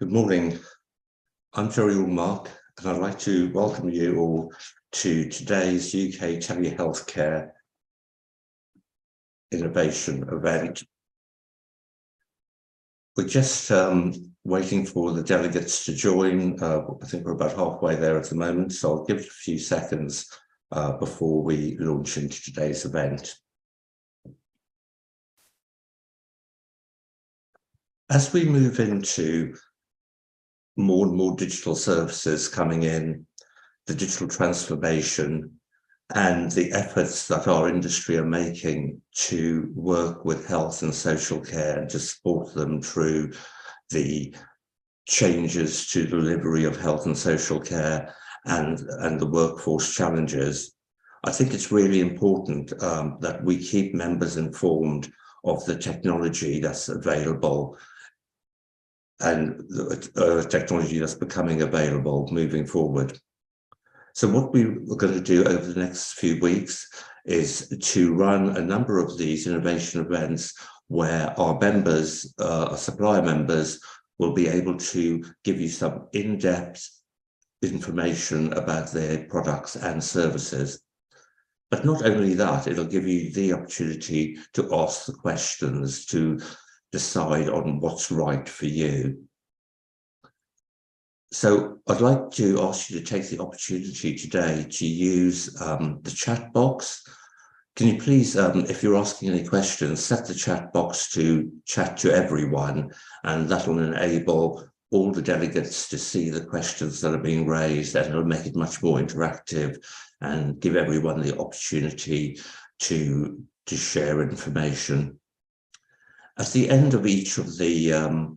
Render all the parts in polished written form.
Good morning. I'm Jerry Allmark, and I'd like to welcome you all to today's UK Telehealthcare Innovation event. We're just waiting for the delegates to join. I think we're about halfway there at the moment, so I'll give it a few seconds before we launch into today's event. As we move into more and more digital services coming in, the digital transformation and the efforts that our industry are making to work with health and social care and to support them through the changes to delivery of health and social care and the workforce challenges, I think it's really important that we keep members informed of the technology that's available and the technology that's becoming available moving forward. So what we're going to do over the next few weeks is to run a number of these innovation events where our members, our supplier members, will be able to give you some in-depth information about their products and services. But not only that, it'll give you the opportunity to ask the questions, to decide on what's right for you. So I'd like to ask you to take the opportunity today to use the chat box. Can you please, if you're asking any questions, set the chat box to chat to everyone, and that will enable all the delegates to see the questions that are being raised, and it'll make it much more interactive and give everyone the opportunity to share information. At the end of each of the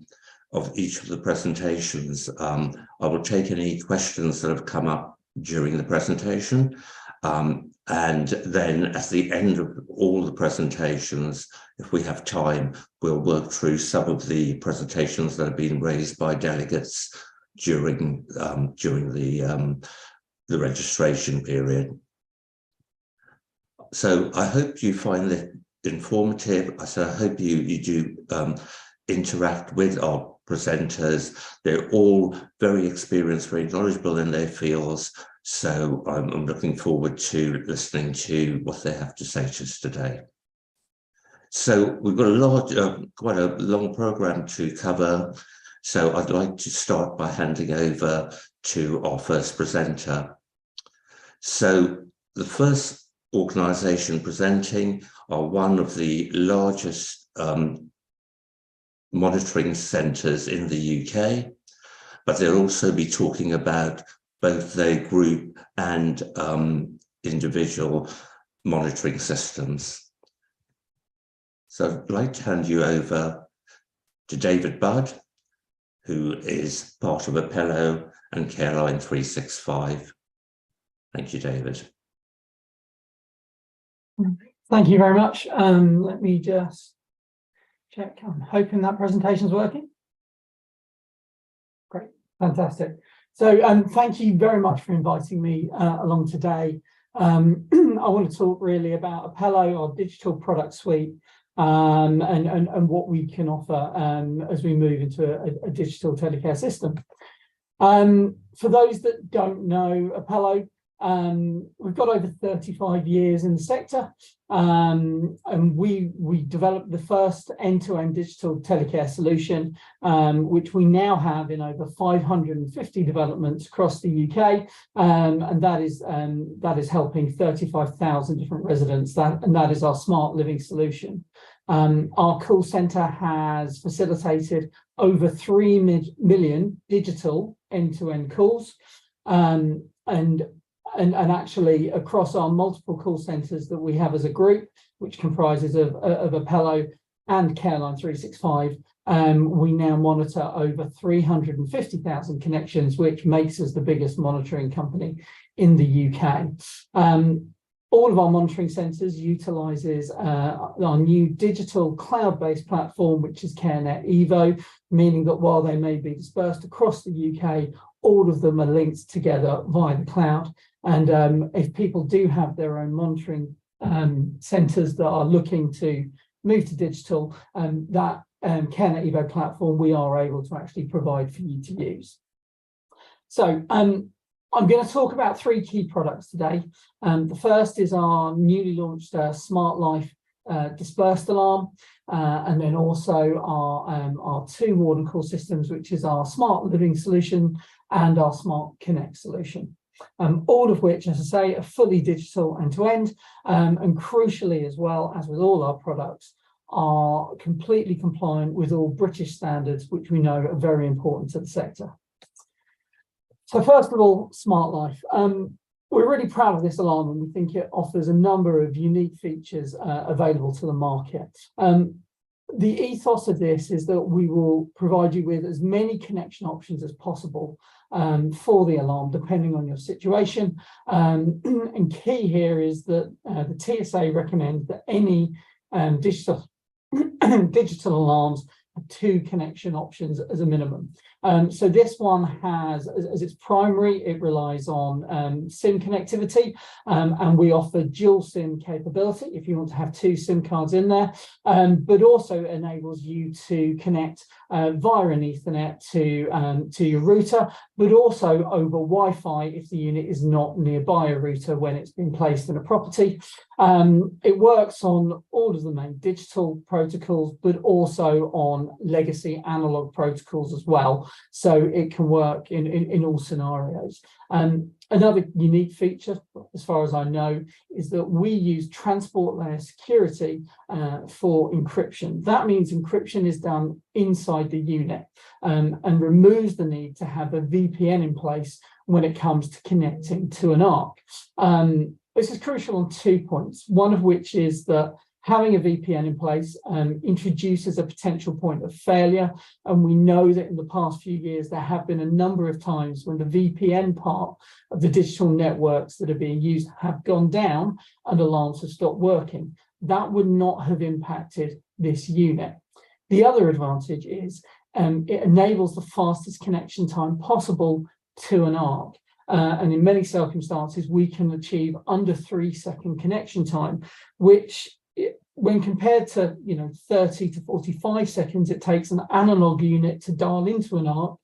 presentations, I will take any questions that have come up during the presentation. And then at the end of all the presentations, if we have time, we'll work through some of the presentations that have been raised by delegates during the registration period. So I hope you find it informative. So I hope you do interact with our presenters. They're all very experienced, very knowledgeable in their fields. So I'm looking forward to listening to what they have to say to us today. So we've got quite a long program to cover. So I'd like to start by handing over to our first presenter. So the first organisation presenting are one of the largest monitoring centres in the UK, but they'll also be talking about both their group and individual monitoring systems. So I'd like to hand you over to David Budd, who is part of Apello and Careline 365. Thank you, David. Thank you very much. Let me just check. I'm hoping that presentation is working. Great, fantastic. So thank you very much for inviting me along today. I want to talk really about Apello, our digital product suite, and what we can offer as we move into a digital telecare system. For those that don't know Apello, we've got over 35 years in the sector, and we developed the first end-to-end digital telecare solution, which we now have in over 550 developments across the UK, and that is helping 35,000 different residents. And that is our smart living solution. Our call centre has facilitated over 3 million digital end-to-end calls, and actually across our multiple call centres that we have as a group, which comprises of Apello and Careline 365, we now monitor over 350,000 connections, which makes us the biggest monitoring company in the UK. All of our monitoring centres utilises our new digital cloud-based platform, which is CareNet Evo, meaning that while they may be dispersed across the UK, all of them are linked together via the cloud. And if people do have their own monitoring centres that are looking to move to digital, that CareNet Evo platform, we are able to actually provide for you to use. So I'm going to talk about 3 key products today. The first is our newly launched Smart Life dispersed alarm, and then also our 2 warden call systems, which is our Smart Living solution and our Smart Connect solution. All of which, as I say, are fully digital end-to-end, and crucially, as well as with all our products, are completely compliant with all British standards, which we know are very important to the sector. So first of all, Smart Life. We're really proud of this alarm, and we think it offers a number of unique features available to the market. The ethos of this is that we will provide you with as many connection options as possible for the alarm, depending on your situation. And key here is that the TSA recommends that any digital alarms have 2 connection options as a minimum. So this one has, as its primary, it relies on SIM connectivity, and we offer dual SIM capability if you want to have 2 SIM cards in there, but also enables you to connect via an Ethernet to your router, but also over Wi-Fi if the unit is not nearby a router when it's been placed in a property. It works on all of the main digital protocols, but also on legacy analog protocols as well. So it can work in all scenarios. Another unique feature, as far as I know, is that we use transport layer security for encryption. That means encryption is done inside the unit and removes the need to have a VPN in place when it comes to connecting to an ARC. This is crucial on 2 points, one of which is that having a VPN in place introduces a potential point of failure. And we know that in the past few years, there have been a number of times when the VPN part of the digital networks that are being used have gone down and alarms have stopped working. That would not have impacted this unit. The other advantage is it enables the fastest connection time possible to an ARC. And in many circumstances, we can achieve under 3-second connection time, which when compared to 30 to 45 seconds it takes an analog unit to dial into an ARC,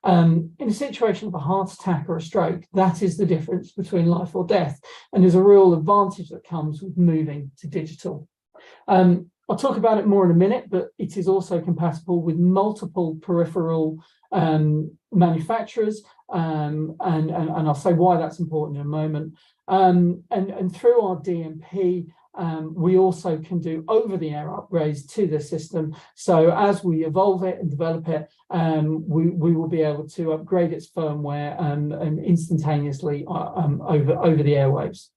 in a situation of a heart attack or a stroke, that is the difference between life or death, and there's a real advantage that comes with moving to digital. I'll talk about it more in a minute, but it is also compatible with multiple peripheral manufacturers, and I'll say why that's important in a moment. And through our DMP, we also can do over-the-air upgrades to the system. So as we evolve it and develop it, we will be able to upgrade its firmware and instantaneously over the airwaves.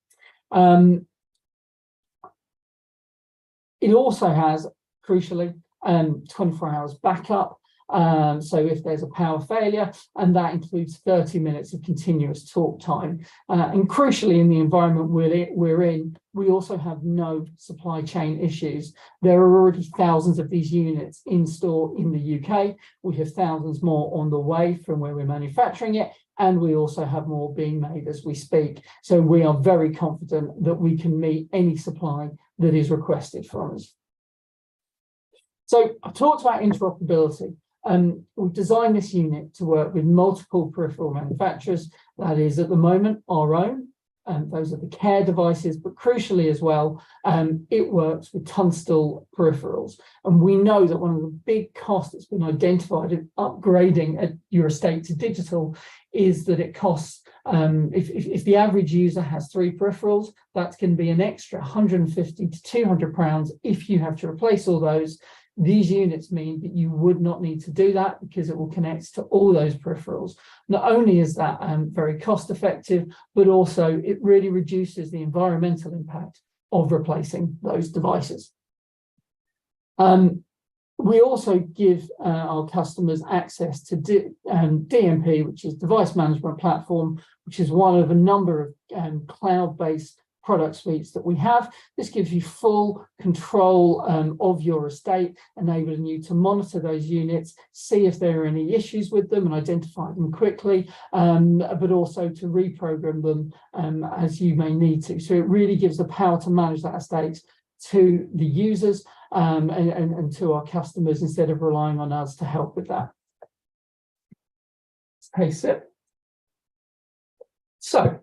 It also has, crucially, 24 hours backup. So if there's a power failure, and that includes 30 minutes of continuous talk time. And crucially, in the environment we're in, we also have no supply chain issues. There are already thousands of these units in store in the UK. We have thousands more on the way from where we're manufacturing it, and we also have more being made as we speak. So we are very confident that we can meet any supply that is requested from us. So I've talked about interoperability. We've designed this unit to work with multiple peripheral manufacturers. That is, at the moment, our own. Those are the Care devices, but crucially as well, it works with Tunstall peripherals. And we know that one of the big costs that's been identified in upgrading your estate to digital is that it costs, if the average user has 3 peripherals, that's going to be an extra £150 to £200 if you have to replace all those. These units mean that you would not need to do that because it will connect to all those peripherals. Not only is that very cost effective, but also it really reduces the environmental impact of replacing those devices. We also give our customers access to DMP, which is Device Management Platform, which is one of a number of cloud-based product suites that we have. This gives you full control of your estate, enabling you to monitor those units, see if there are any issues with them and identify them quickly, but also to reprogram them as you may need to. So it really gives the power to manage that estate to the users. and to our customers instead of relying on us to help with that. Paste it. So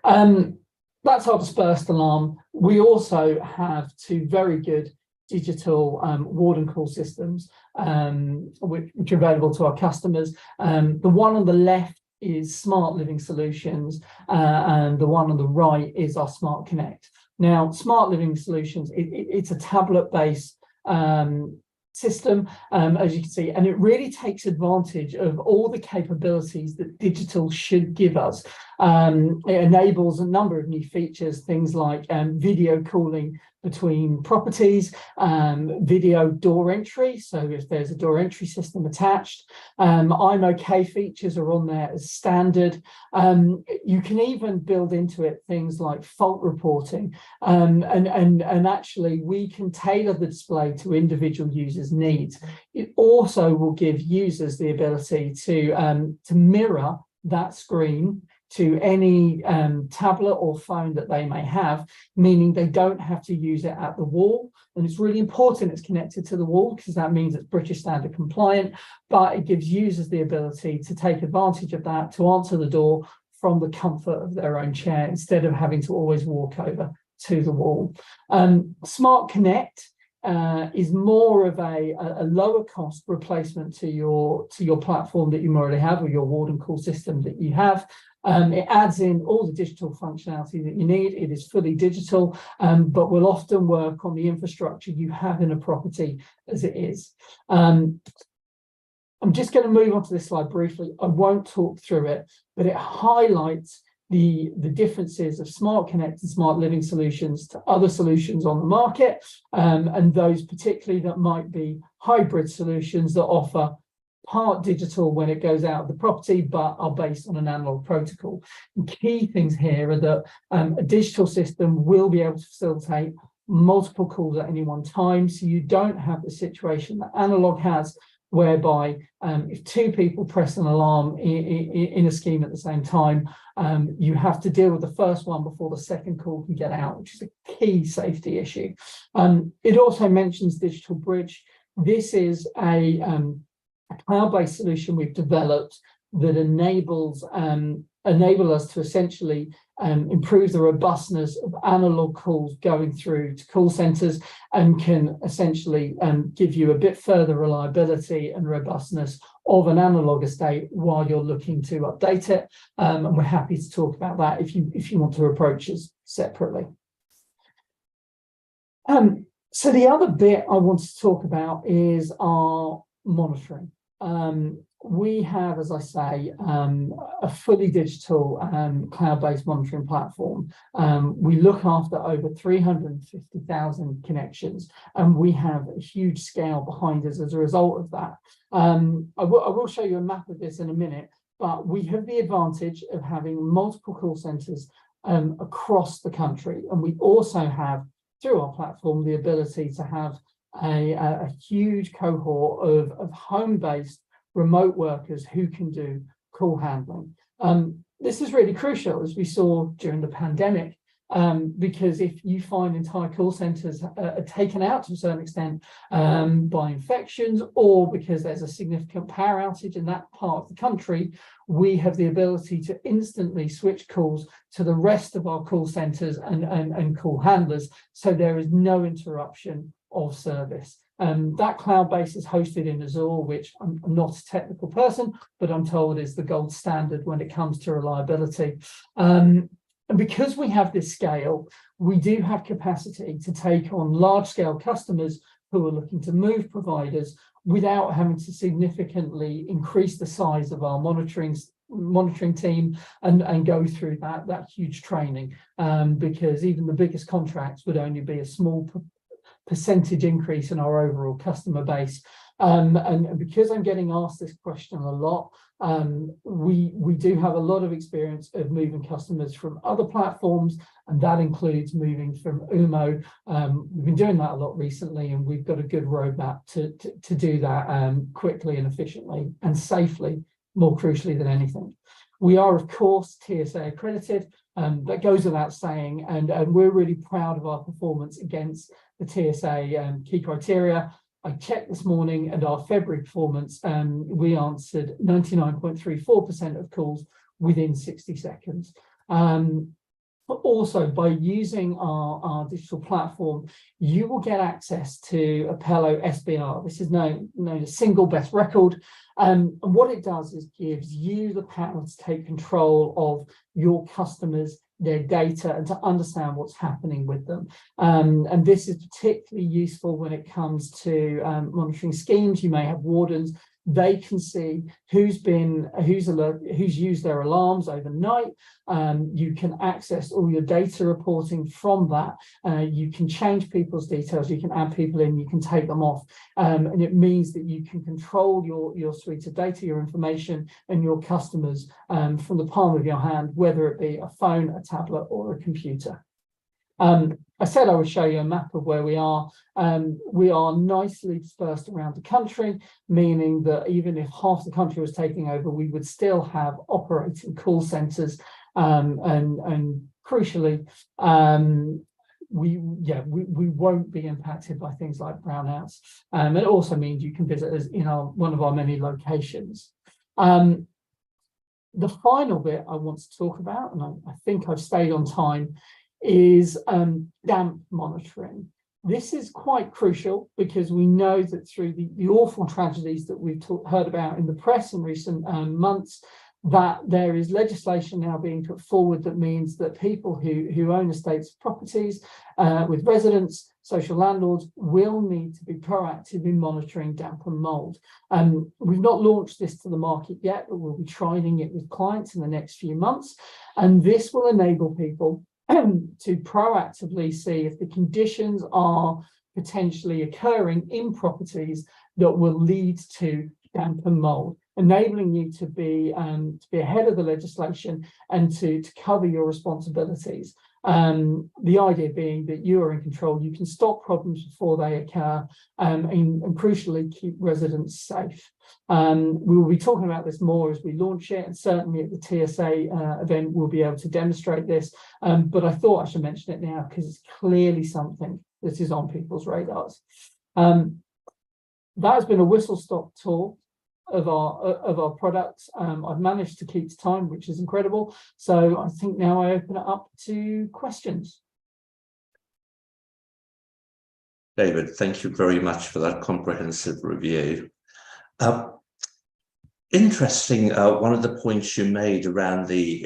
that's our dispersed alarm. We also have two very good digital ward and call systems, which are available to our customers. The one on the left is Smart Living Solutions, and the one on the right is our Smart Connect. Now, Smart Living Solutions, it's a tablet-based system, as you can see, and it really takes advantage of all the capabilities that digital should give us. It enables a number of new features, things like video calling between properties, video door entry, so if there's a door entry system attached. I'm OK features are on there as standard. You can even build into it things like fault reporting, and actually we can tailor the display to individual users' needs. It also will give users the ability to mirror that screen to any tablet or phone that they may have, meaning they don't have to use it at the wall. And it's really important it's connected to the wall, because that means it's British Standard compliant, but it gives users the ability to take advantage of that, to answer the door from the comfort of their own chair, instead of having to always walk over to the wall. Smart Connect is more of a lower cost replacement to your platform that you already have, or your ward and call system that you have. It adds in all the digital functionality that you need. It is fully digital, but will often work on the infrastructure you have in a property as it is. I'm just going to move on to this slide briefly. I won't talk through it, but it highlights the differences of Smart Connect and Smart Living Solutions to other solutions on the market, and those particularly that might be hybrid solutions that offer part digital when it goes out of the property, but are based on an analog protocol. And key things here are that a digital system will be able to facilitate multiple calls at any one time, so you don't have the situation that analog has, whereby if two people press an alarm in a scheme at the same time, you have to deal with the first one before the second call can get out, which is a key safety issue. It also mentions Digital Bridge. This is a cloud-based solution we've developed that enable us to essentially improve the robustness of analog calls going through to call centres, and can essentially give you a bit further reliability and robustness of an analog estate while you're looking to update it. And we're happy to talk about that if you want to approach us separately. So the other bit I want to talk about is our monitoring. We have, as I say, a fully digital cloud-based monitoring platform. We look after over 350,000 connections, and we have a huge scale behind us as a result of that. I will show you a map of this in a minute, but we have the advantage of having multiple call centres across the country, and we also have, through our platform, the ability to have a huge cohort of home-based remote workers who can do call handling. This is really crucial, as we saw during the pandemic, because if you find entire call centres are taken out to a certain extent by infections, or because there's a significant power outage in that part of the country, we have the ability to instantly switch calls to the rest of our call centres and call handlers, so there is no interruption of service. That cloud base is hosted in Azure, which I'm not a technical person, but I'm told is the gold standard when it comes to reliability. And because we have this scale, we do have capacity to take on large-scale customers who are looking to move providers without having to significantly increase the size of our monitoring team and go through that huge training, because even the biggest contracts would only be a small percentage increase in our overall customer base. And because I'm getting asked this question a lot, we do have a lot of experience of moving customers from other platforms, and that includes moving from UMO. We've been doing that a lot recently, and we've got a good roadmap to do that quickly and efficiently and safely, more crucially than anything. We are, of course, TSA accredited, that goes without saying, and we're really proud of our performance against the TSA key criteria. I checked this morning, and our February performance, we answered 99.34% of calls within 60 seconds. But also, by using our digital platform, you will get access to Apello SBR. This is known as single best record. And what it does is gives you the power to take control of your customers, their data, and to understand what's happening with them. And this is particularly useful when it comes to monitoring schemes. You may have wardens. They can see who's used their alarms overnight. You can access all your data reporting from that. You can change people's details. You can add people in. You can take them off, and it means that you can control your suite of data, your information, and your customers from the palm of your hand, whether it be a phone, a tablet, or a computer. I said I would show you a map of where we are. We are nicely dispersed around the country, meaning that even if half the country was taking over, we would still have operating call centres, and crucially, we won't be impacted by things like brownouts. It also means you can visit us in one of our many locations. The final bit I want to talk about, and I think I've stayed on time, is damp monitoring. This is quite crucial because we know that through the awful tragedies that we've heard about in the press in recent months, that there is legislation now being put forward that means that people who own estates properties with residents, social landlords, will need to be proactive in monitoring damp and mould. We've not launched this to the market yet, but we'll be trying it with clients in the next few months. And this will enable people to proactively see if the conditions are potentially occurring in properties that will lead to damp and mould, enabling you to be ahead of the legislation and to cover your responsibilities. The idea being that you are in control, you can stop problems before they occur, and crucially keep residents safe. We will be talking about this more as we launch it, and certainly at the TSA event we'll be able to demonstrate this, but I thought I should mention it now because it's clearly something that is on people's radars. That has been a whistle-stop tour of our products. I've managed to keep to time, which is incredible. So I think now I open it up to questions. David, thank you very much for that comprehensive review. Interesting, one of the points you made around the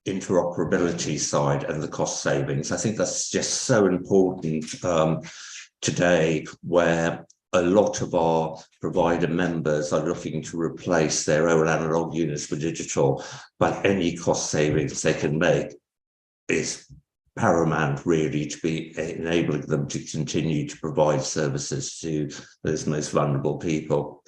interoperability side and the cost savings. I think that's just so important today, where a lot of our provider members are looking to replace their own analog units with digital, but any cost savings they can make is paramount, really, to be enabling them to continue to provide services to those most vulnerable people.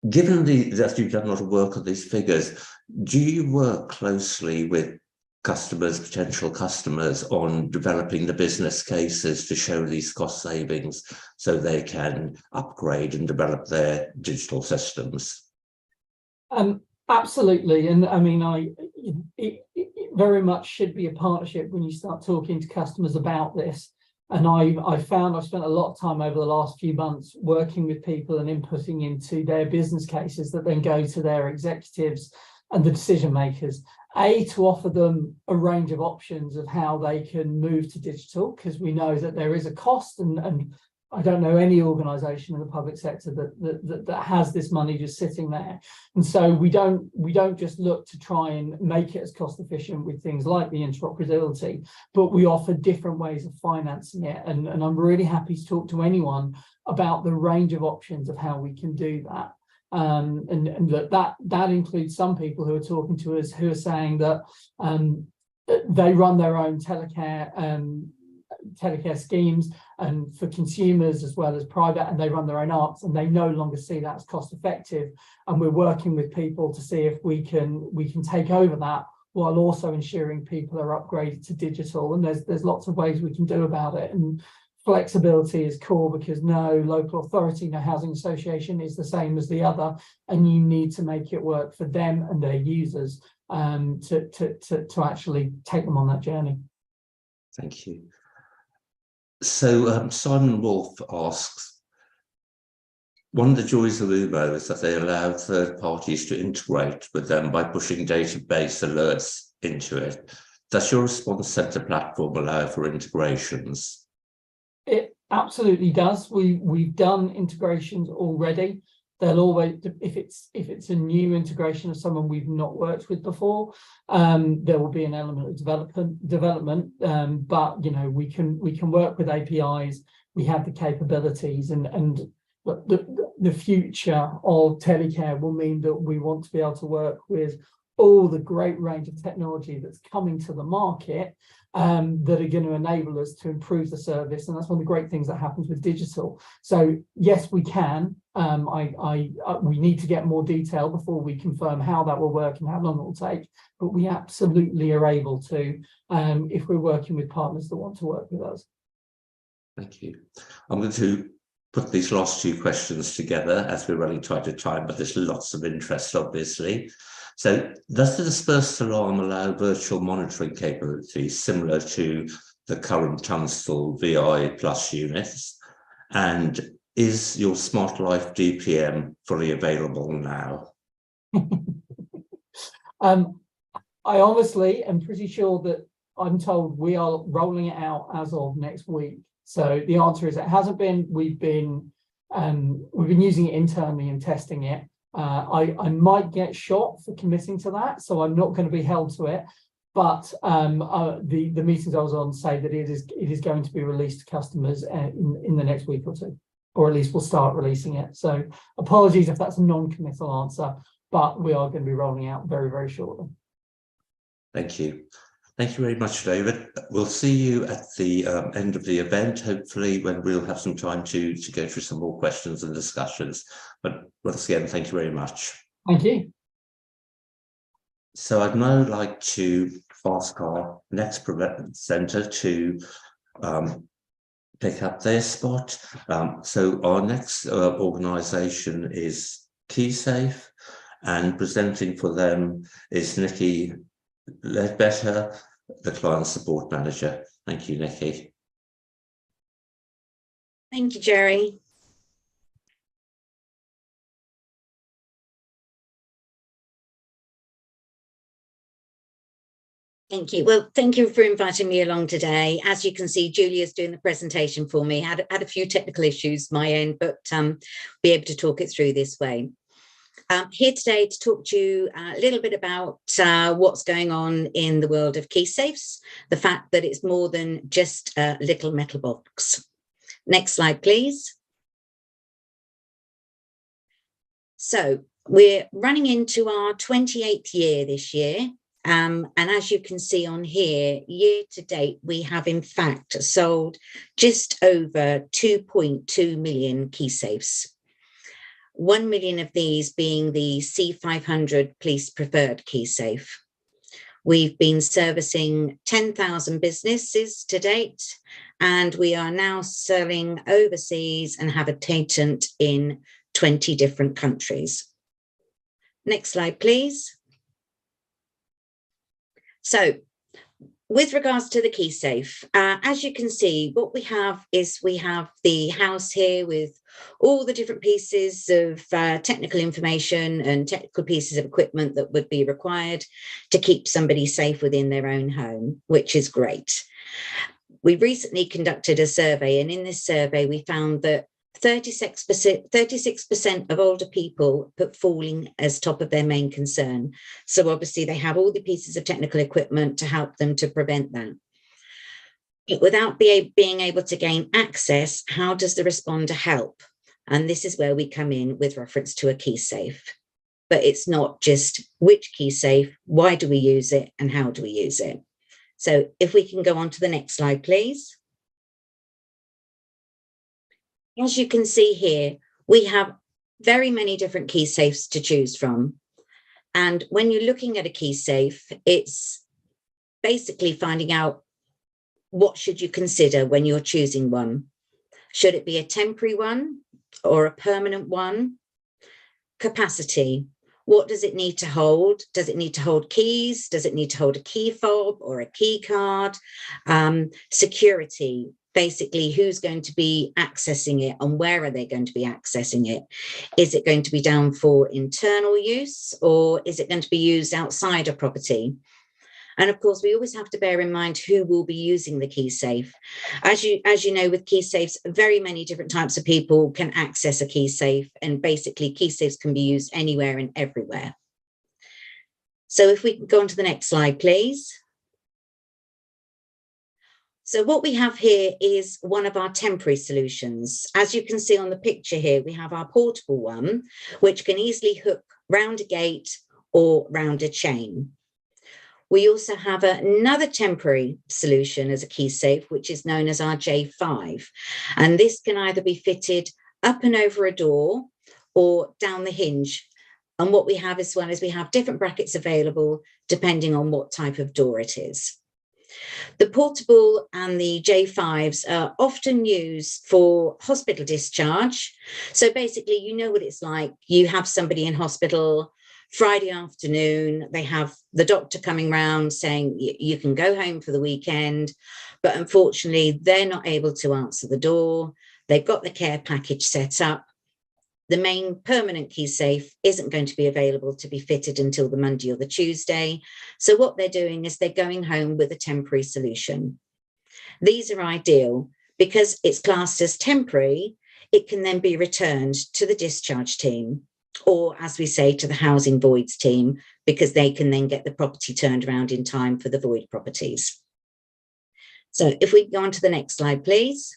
Given that you've done a lot of work on these figures, do you work closely with customers, potential customers, on developing the business cases to show these cost savings so they can upgrade and develop their digital systems? Absolutely. And I mean, it very much should be a partnership when you start talking to customers about this. And I've spent a lot of time over the last few months working with people and inputting into their business cases that then go to their executives and the decision makers, to offer them a range of options of how they can move to digital, because we know that there is a cost, and I don't know any organisation in the public sector that has this money just sitting there. And so we don't just look to try and make it as cost efficient with things like the interoperability, but we offer different ways of financing it. And I'm really happy to talk to anyone about the range of options of how we can do that. And that includes some people who are talking to us who are saying that they run their own telecare schemes, and for consumers as well as private, and they run their own ARCs, and they no longer see that as cost effective. And we're working with people to see if we can take over that while also ensuring people are upgraded to digital. And there's lots of ways we can do about it. And flexibility is core, because no local authority, no housing association is the same as the other, and you need to make it work for them and their users to actually take them on that journey. Thank you. So Simon Wolf asks, one of the joys of Umo is that they allow third parties to integrate with them by pushing database alerts into it. Does your response center platform allow for integrations? It absolutely does. We've done integrations already. They'll always, if it's a new integration of someone we've not worked with before, there will be an element of development. But you know, we can work with APIs. We have the capabilities, and the future of telecare will mean that we want to be able to work with all the great range of technology that's coming to the market, that are going to enable us to improve the service. And that's one of the great things that happens with digital. So yes, we can. We need to get more detail before we confirm how that will work and how long it will take. But we absolutely are able to, if we're working with partners that want to work with us. Thank you. I'm going to put these last two questions together as we're running tight on time, but there's lots of interest, obviously. So does the dispersed alarm allow virtual monitoring capabilities similar to the current Tunstall VI Plus units? And is your Smart Life DPM fully available now? I honestly am pretty sure that I'm told we are rolling it out as of next week. So the answer is it hasn't been. We've been using it internally and testing it. I might get shot for committing to that, so I'm not going to be held to it. But the meetings I was on say that it is going to be released to customers in the next week or two, or at least we'll start releasing it. So apologies if that's a non-committal answer, but we are going to be rolling out very, very shortly. Thank you. Thank you very much, David. We'll see you at the end of the event, hopefully, when we'll have some time to go through some more questions and discussions. But once again, thank you very much. Thank you. So I'd now like to ask our next presenter to pick up their spot. So our next organisation is KeySafe, and presenting for them is Nikki Ledbetter, the Client Support Manager. Thank you, Nikki. Thank you, Jerry. Thank you. Well, thank you for inviting me along today. As you can see, Julia's doing the presentation for me. Had a few technical issues my end, but be able to talk it through this way. Here today to talk to you a little bit about what's going on in the world of key safes, the fact that it's more than just a little metal box. Next slide, please. So we're running into our 28th year this year. And as you can see on here, year to date, we have in fact sold just over 2.2 million key safes. 1 million of these being the C500 police preferred key safe. We've been servicing 10,000 businesses to date, and we are now selling overseas and have a patent in 20 different countries. Next slide, please. So, with regards to the key safe, as you can see, what we have is we have the house here with all the different pieces of technical information and technical pieces of equipment that would be required to keep somebody safe within their own home, which is great. We recently conducted a survey, and in this survey, we found that 36% of older people put falling as top of their main concern. So obviously they have all the pieces of technical equipment to help them to prevent that. But without being able to gain access, how does the responder help? And this is where we come in with reference to a key safe. But it's not just which key safe, why do we use it, and how do we use it? So if we can go on to the next slide, please. As you can see here, we have very many different key safes to choose from. And when you're looking at a key safe, it's basically finding out what should you consider when you're choosing one. Should it be a temporary one or a permanent one? Capacity. What does it need to hold? Does it need to hold keys? Does it need to hold a key fob or a key card? Security. Basically, who's going to be accessing it and where are they going to be accessing it? Is it going to be down for internal use, or is it going to be used outside a property? And of course, we always have to bear in mind who will be using the key safe. As you know, with key safes, very many different types of people can access a key safe, and basically key safes can be used anywhere and everywhere. So if we can go on to the next slide, please. So what we have here is one of our temporary solutions. As you can see on the picture here, we have our portable one, which can easily hook round a gate or round a chain. We also have another temporary solution as a key safe, which is known as our J5. And this can either be fitted up and over a door or down the hinge. And what we have as well is we have different brackets available depending on what type of door it is. The portable and the J5s are often used for hospital discharge. So basically, you know what it's like. You have somebody in hospital Friday afternoon, they have the doctor coming round saying you can go home for the weekend, but unfortunately, they're not able to answer the door. They've got the care package set up. The main permanent key safe isn't going to be available to be fitted until the Monday or the Tuesday. So what they're doing is they're going home with a temporary solution. These are ideal because it's classed as temporary. It can then be returned to the discharge team, or as we say, to the housing voids team, because they can then get the property turned around in time for the void properties. So if we go on to the next slide, please.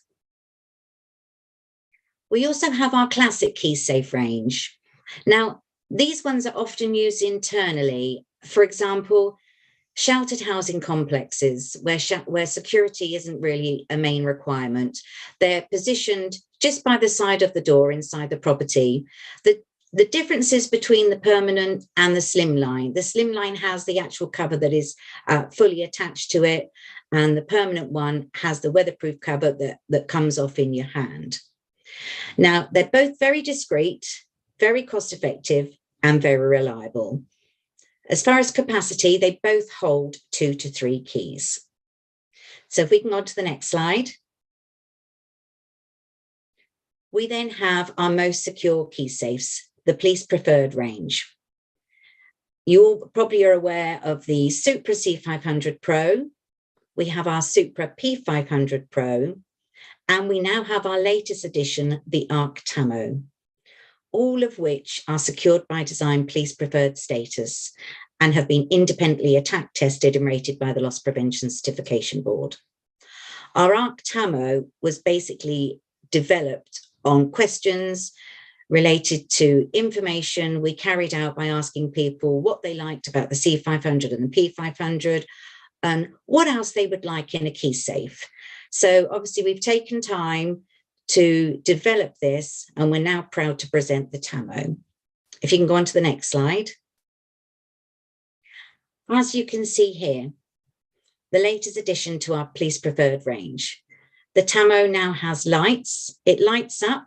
We also have our classic key safe range. Now, these ones are often used internally. For example, sheltered housing complexes where security isn't really a main requirement. They're positioned just by the side of the door inside the property. The differences between the permanent and the slimline. The slimline has the actual cover that is fully attached to it, and the permanent one has the weatherproof cover that comes off in your hand. Now, they're both very discreet, very cost effective, and very reliable. As far as capacity, they both hold 2 to 3 keys. So if we can go on to the next slide. We then have our most secure key safes, the police preferred range. You all probably are aware of the Supra C500 Pro. We have our Supra P500 Pro, and we now have our latest addition, the Arc Tamo, all of which are secured by design police preferred status and have been independently attack tested and rated by the Loss Prevention Certification Board. Our Arc Tamo was basically developed on questions related to information we carried out by asking people what they liked about the C500 and the P500 and what else they would like in a key safe. So obviously we've taken time to develop this, and we're now proud to present the Tamo. If you can go on to the next slide. As you can see here, the latest addition to our police preferred range. The Tamo now has lights. It lights up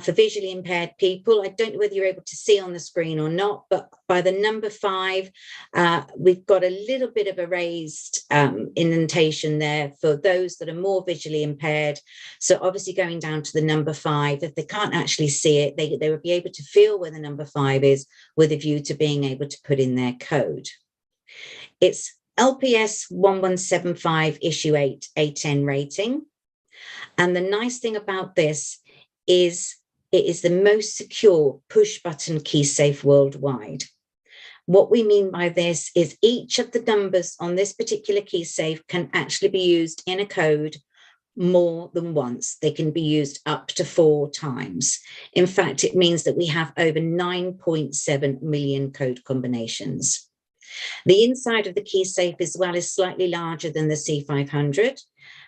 for visually impaired people. I don't know whether you're able to see on the screen or not, but by the number 5, we've got a little bit of a raised indentation there for those that are more visually impaired. So obviously going down to the number 5, if they can't actually see it, they would be able to feel where the number 5 is with a view to being able to put in their code. It's LPS 1175 issue 8 A10 rating. And the nice thing about this is it is the most secure push button key safe worldwide. What we mean by this is each of the numbers on this particular key safe can actually be used in a code more than once. They can be used up to 4 times. In fact, it means that we have over 9.7 million code combinations. The inside of the key safe as well is slightly larger than the C500,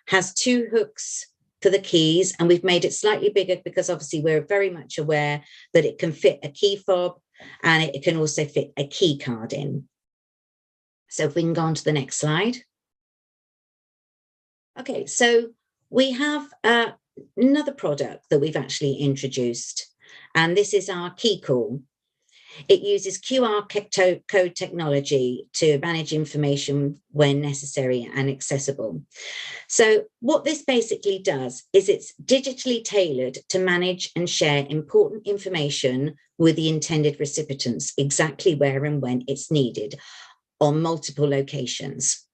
has 2 hooks for the keys, and we've made it slightly bigger because obviously we're very much aware that it can fit a key fob and it can also fit a key card in. So if we can go on to the next slide. Okay, so we have another product that we've actually introduced, and this is our key call. It uses QR code technology to manage information when necessary and accessible. So what this basically does is it's digitally tailored to manage and share important information with the intended recipients, exactly where and when it's needed on multiple locations.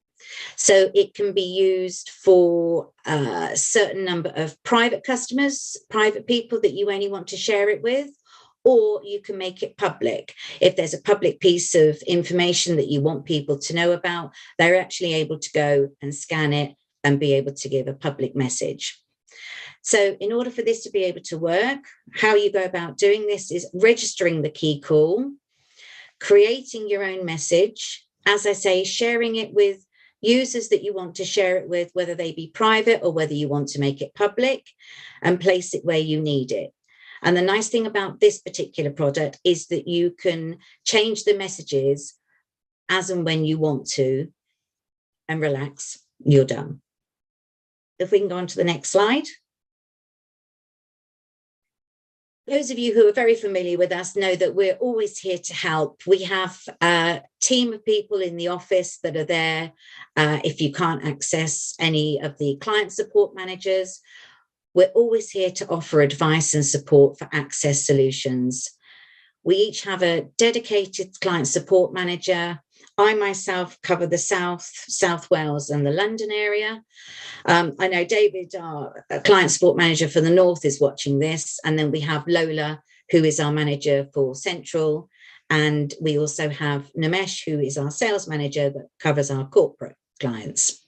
So it can be used for a certain number of private customers, private people that you only want to share it with, or you can make it public. If there's a public piece of information that you want people to know about, they're actually able to go and scan it and be able to give a public message. So in order for this to be able to work, how you go about doing this is registering the key call, creating your own message, as I say, sharing it with users that you want to share it with, whether they be private or whether you want to make it public, and place it where you need it. And the nice thing about this particular product is that you can change the messages as and when you want to, and relax, you're done. If we can go on to the next slide. Those of you who are very familiar with us know that we're always here to help. We have a team of people in the office that are there if you can't access any of the client support managers. We're always here to offer advice and support for access solutions. We each have a dedicated client support manager. I myself cover the South Wales and the London area. I know David, our client support manager for the North, is watching this. And then we have Lola, who is our manager for Central. And we also have Namesh, who is our sales manager that covers our corporate clients.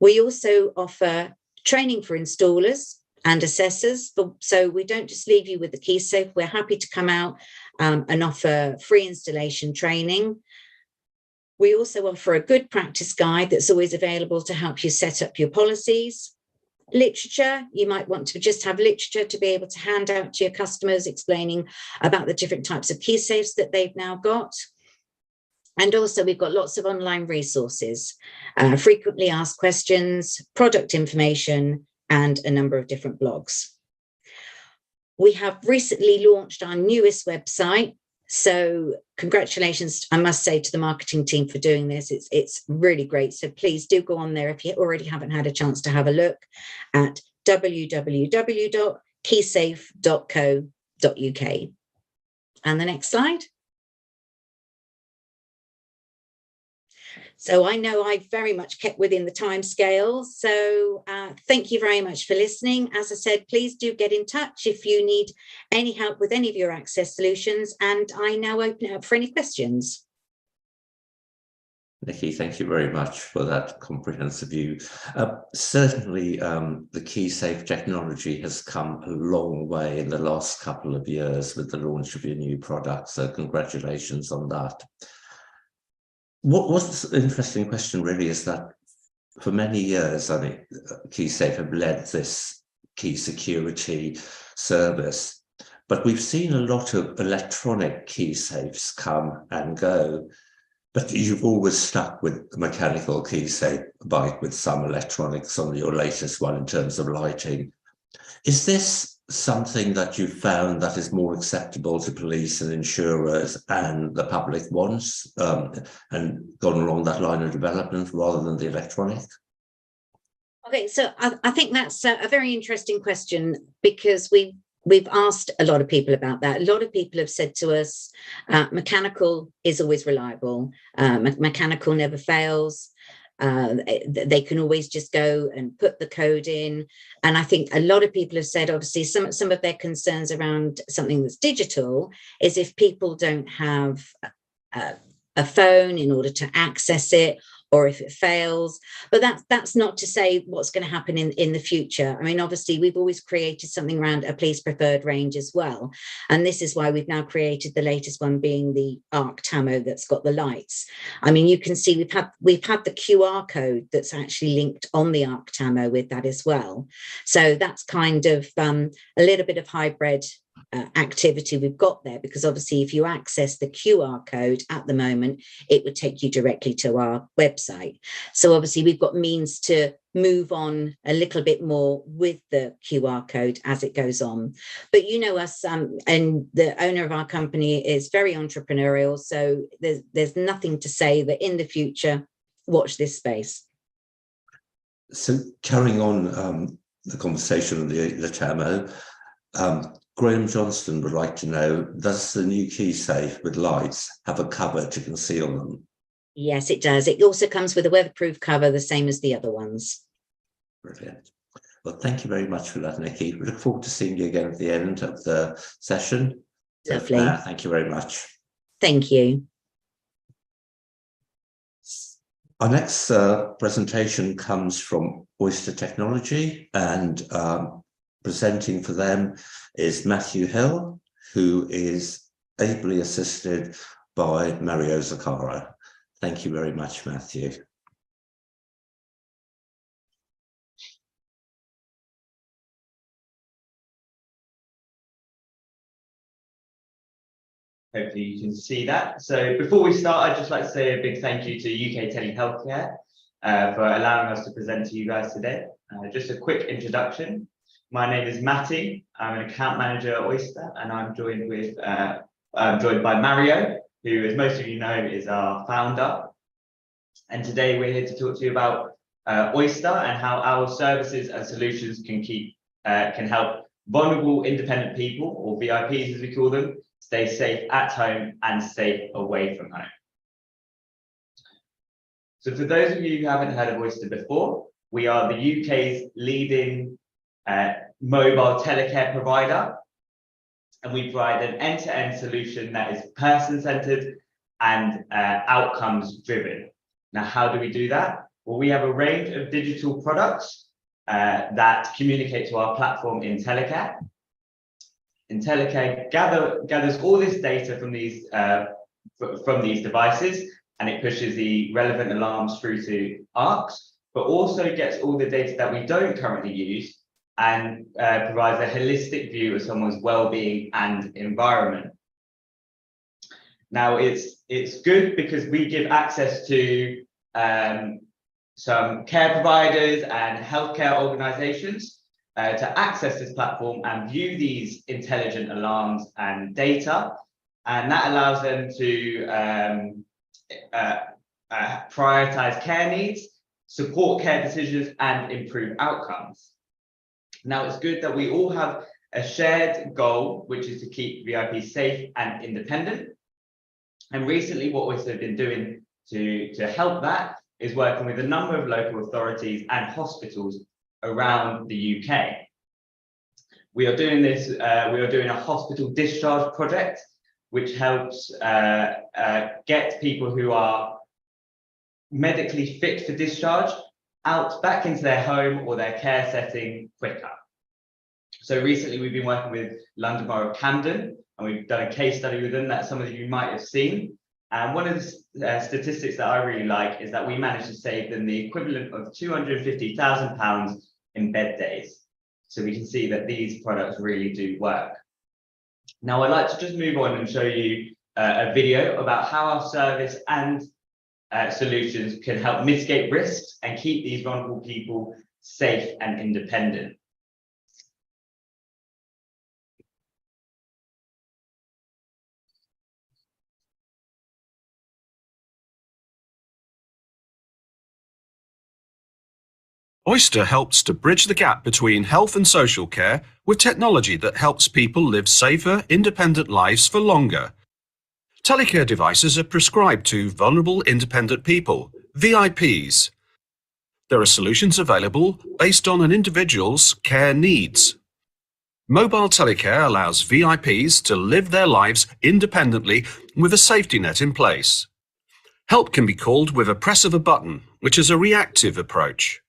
We also offer training for installers and assessors, so we don't just leave you with the key safe. We're happy to come out and offer free installation training. We also offer a good practice guide that's always available to help you set up your policies. Literature, you might want to just have literature to be able to hand out to your customers, explaining about the different types of key safes that they've now got. And also we've got lots of online resources, frequently asked questions, product information, and a number of different blogs. We have recently launched our newest website. So congratulations, I must say, to the marketing team for doing this. It's really great. So please do go on there if you already haven't had a chance to have a look at www.keysafe.co.uk. And the next slide. So I know I very much kept within the time scale. So thank you very much for listening. As I said, please do get in touch if you need any help with any of your access solutions. And I now open it up for any questions. Nikki, thank you very much for that comprehensive view. Certainly, the KeySafe technology has come a long way in the last couple of years with the launch of your new product. So congratulations on that. What's an interesting question really is that for many years, I think KeySafe have led this key security service, but we've seen a lot of electronic key safes come and go, but you've always stuck with the mechanical key safe, bike with some electronics on your latest one in terms of lighting. Is this something that you found that is more acceptable to police and insurers and the public wants, and gone along that line of development rather than the electronic? Okay, so I think that's a very interesting question, because we've asked a lot of people about that. A lot of people have said to us, mechanical is always reliable. Mechanical never fails. They can always just go and put the code in. And I think a lot of people have said, obviously, some of their concerns around something that's digital is if people don't have a phone in order to access it, or if it fails. But that's not to say what's going to happen in the future. I mean, obviously, we've always created something around a police preferred range as well. And this is why we've now created the latest one, being the Arc Tamo that's got the lights. I mean, you can see we've had the QR code that's actually linked on the Arc Tamo with that as well. So that's kind of a little bit of hybrid activity we've got there, because obviously if you access the QR code at the moment, it would take you directly to our website. So obviously we've got means to move on a little bit more with the QR code as it goes on. But you know us, and the owner of our company is very entrepreneurial, so there's nothing to say that in the future, watch this space. So carrying on the conversation with the Tamo, Graham Johnston would like to know, does the new key safe with lights have a cover to conceal them? Yes, it does. It also comes with a weatherproof cover, the same as the other ones. Brilliant. Well, thank you very much for that, Nikki. We look forward to seeing you again at the end of the session. So Lovely. Thank you very much. Thank you. Our next presentation comes from Oyster Technology, and presenting for them is Matthew Hill, who is ably assisted by Mario Zaccaro. Thank you very much, Matthew. Hopefully you can see that. So before we start, I'd just like to say a big thank you to UK Telehealthcare for allowing us to present to you guys today. Just a quick introduction. My name is Matty. I'm an account manager at Oyster, and I'm joined by Mario, who, as most of you know, is our founder. And today we're here to talk to you about Oyster and how our services and solutions can help vulnerable independent people, or VIPs as we call them, stay safe at home and safe away from home. So for those of you who haven't heard of Oyster before, we are the UK's leading mobile telecare provider, and we provide an end-to-end solution that is person-centered and outcomes-driven. Now, how do we do that? Well, we have a range of digital products that communicate to our platform IntelliCare. IntelliCare gathers all this data from these devices, and it pushes the relevant alarms through to ARCs, but also gets all the data that we don't currently use and provides a holistic view of someone's well-being and environment. Now, it's good because we give access to some care providers and healthcare organizations to access this platform and view these intelligent alarms and data. And that allows them to prioritize care needs, support care decisions, and improve outcomes. Now, it's good that we all have a shared goal, which is to keep VIPs safe and independent. And recently, what we've been doing to help that is working with a number of local authorities and hospitals around the UK. We are doing this, we are doing a hospital discharge project, which helps get people who are medically fit for discharge back into their home or their care setting quicker. So recently we've been working with London Borough of Camden, and we've done a case study with them that some of you might have seen. And one of the statistics that I really like is that we managed to save them the equivalent of £250,000 in bed days. So we can see that these products really do work. Now, I'd like to just move on and show you a video about how our service and solutions can help mitigate risks and keep these vulnerable people safe and independent. Oyster helps to bridge the gap between health and social care with technology that helps people live safer, independent lives for longer. Telecare devices are prescribed to vulnerable independent people, VIPs. There are solutions available based on an individual's care needs. Mobile telecare allows VIPs to live their lives independently with a safety net in place. Help can be called with a press of a button, which is a reactive approach.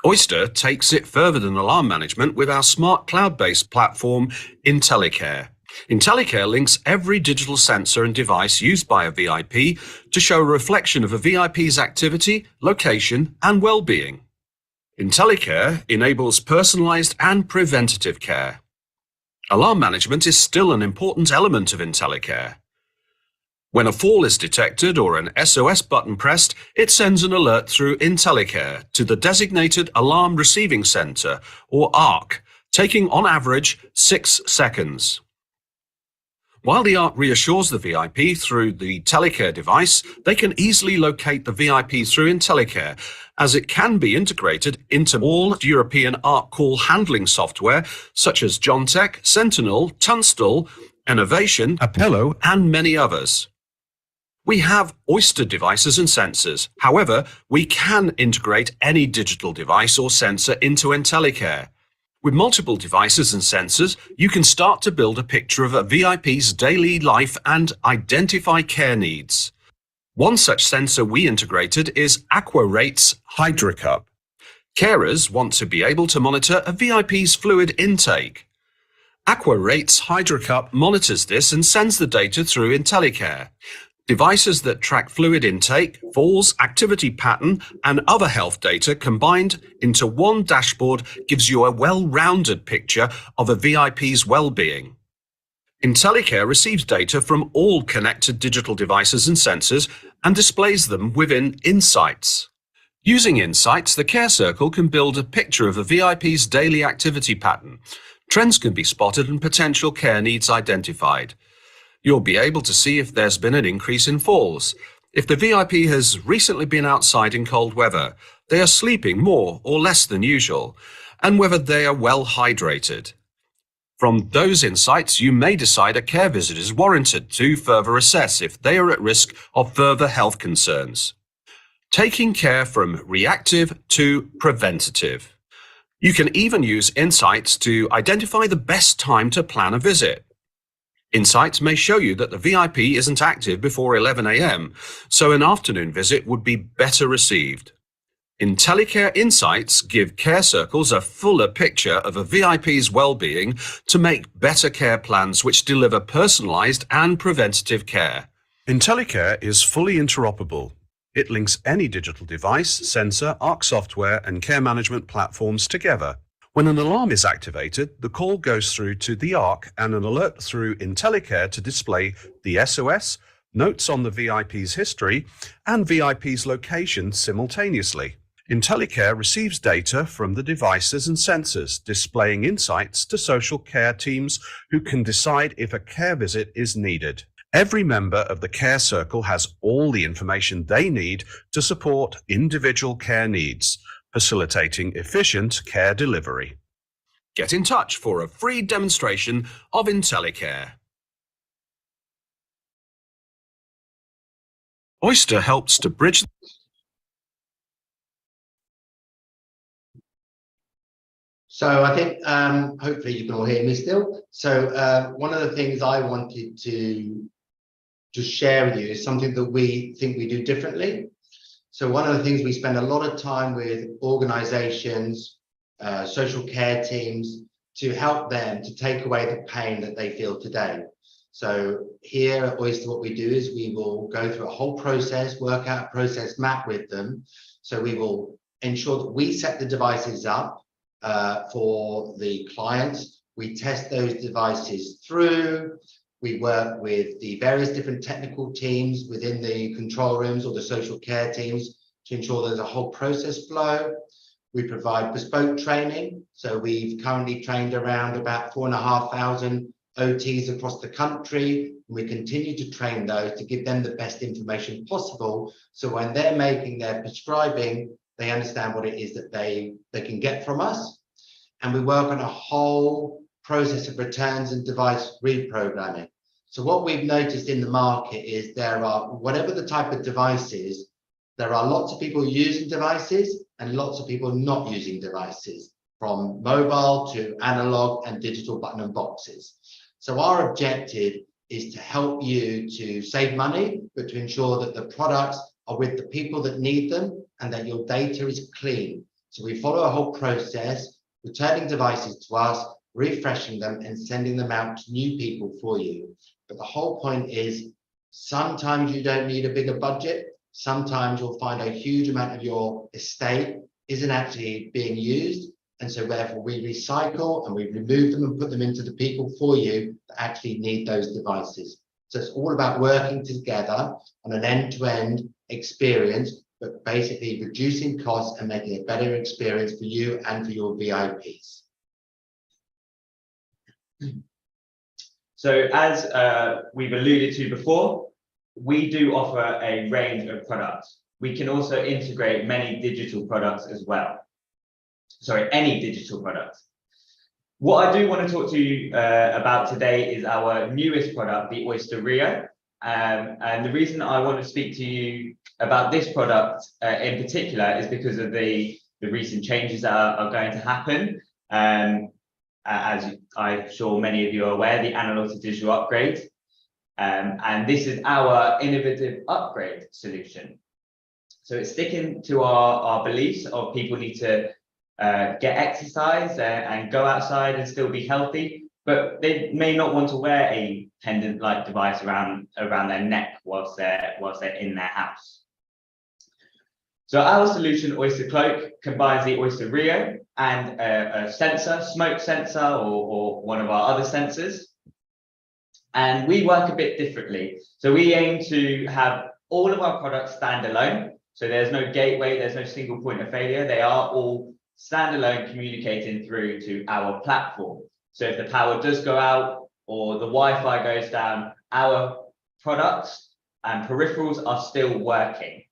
Oyster takes it further than alarm management with our smart cloud-based platform, IntelliCare. IntelliCare links every digital sensor and device used by a VIP to show a reflection of a VIP's activity, location, and well-being. IntelliCare enables personalized and preventative care. Alarm management is still an important element of IntelliCare. When a fall is detected or an SOS button pressed, it sends an alert through IntelliCare to the designated Alarm Receiving Centre, or ARC, taking on average 6 seconds. While the ARC reassures the VIP through the TeleCare device, they can easily locate the VIP through IntelliCare, as it can be integrated into all European ARC call handling software such as Jontech, Sentinel, Tunstall, Innovation, Apello, and many others. We have Oyster devices and sensors. However, we can integrate any digital device or sensor into IntelliCare. With multiple devices and sensors, you can start to build a picture of a VIP's daily life and identify care needs. One such sensor we integrated is AquaRate's HydroCup. Carers want to be able to monitor a VIP's fluid intake. AquaRate's HydroCup monitors this and sends the data through IntelliCare. Devices that track fluid intake, falls, activity pattern, and other health data combined into one dashboard gives you a well-rounded picture of a VIP's well-being. IntelliCare receives data from all connected digital devices and sensors and displays them within Insights. Using Insights, the Care Circle can build a picture of a VIP's daily activity pattern. Trends can be spotted and potential care needs identified. You'll be able to see if there's been an increase in falls, if the VIP has recently been outside in cold weather, they are sleeping more or less than usual, and whether they are well hydrated. From those insights, you may decide a care visit is warranted to further assess if they are at risk of further health concerns. Taking care from reactive to preventative. You can even use Insights to identify the best time to plan a visit. Insights may show you that the VIP isn't active before 11 a.m., so an afternoon visit would be better received. IntelliCare Insights give care circles a fuller picture of a VIP's well-being to make better care plans which deliver personalized and preventative care. IntelliCare is fully interoperable. It links any digital device, sensor, ARC software, and care management platforms together. When an alarm is activated, the call goes through to the ARC and an alert through IntelliCare to display the SOS, notes on the VIP's history, and VIP's location simultaneously. IntelliCare receives data from the devices and sensors, displaying insights to social care teams who can decide if a care visit is needed. Every member of the Care Circle has all the information they need to support individual care needs, facilitating efficient care delivery. Get in touch for a free demonstration of IntelliCare. Oyster helps to bridge. So I think hopefully you can all hear me still. So one of the things I wanted to just share with you is something that we think we do differently. So one of the things we spend a lot of time with organizations, social care teams, to help them to take away the pain that they feel today. So here at Oyster, what we do is we will go through a whole process, work out a process map with them. So we will ensure that we set the devices up for the clients. We test those devices through. We work with the various different technical teams within the control rooms or the social care teams to ensure there's a whole process flow. We provide bespoke training. So we've currently trained around about 4,500 OTs across the country. And we continue to train those to give them the best information possible. So when they're making their prescribing, they understand what it is that they can get from us. And we work on a whole process of returns and device reprogramming. So what we've noticed in the market is there are, whatever the type of device is, there are lots of people using devices and lots of people not using devices, from mobile to analog and digital button and boxes. So our objective is to help you to save money, but to ensure that the products are with the people that need them and that your data is clean. So we follow a whole process, returning devices to us, refreshing them and sending them out to new people for you. But the whole point is sometimes you don't need a bigger budget. Sometimes you'll find a huge amount of your estate isn't actually being used. And so therefore we recycle and we remove them and put them into the people for you that actually need those devices. So it's all about working together on an end-to-end experience, but basically reducing costs and making a better experience for you and for your VIPs. So as we've alluded to before, we do offer a range of products. We can also integrate many digital products as well. Sorry, any digital products. What I do want to talk to you about today is our newest product, the Oyster Rio. And the reason I want to speak to you about this product in particular is because of the recent changes that are going to happen. As I'm sure many of you are aware, the analog to digital upgrade. And this is our innovative upgrade solution. So it's sticking to our beliefs of people need to get exercise and go outside and still be healthy, but they may not want to wear a pendant-like device around their neck whilst they're in their house. So our solution, Oyster Cloak, combines the Oyster Rio and a sensor, smoke sensor, or one of our other sensors. And we work a bit differently. So we aim to have all of our products standalone. So there's no gateway, there's no single point of failure. They are all standalone, communicating through to our platform. So if the power does go out or the Wi-Fi goes down, our products and peripherals are still working.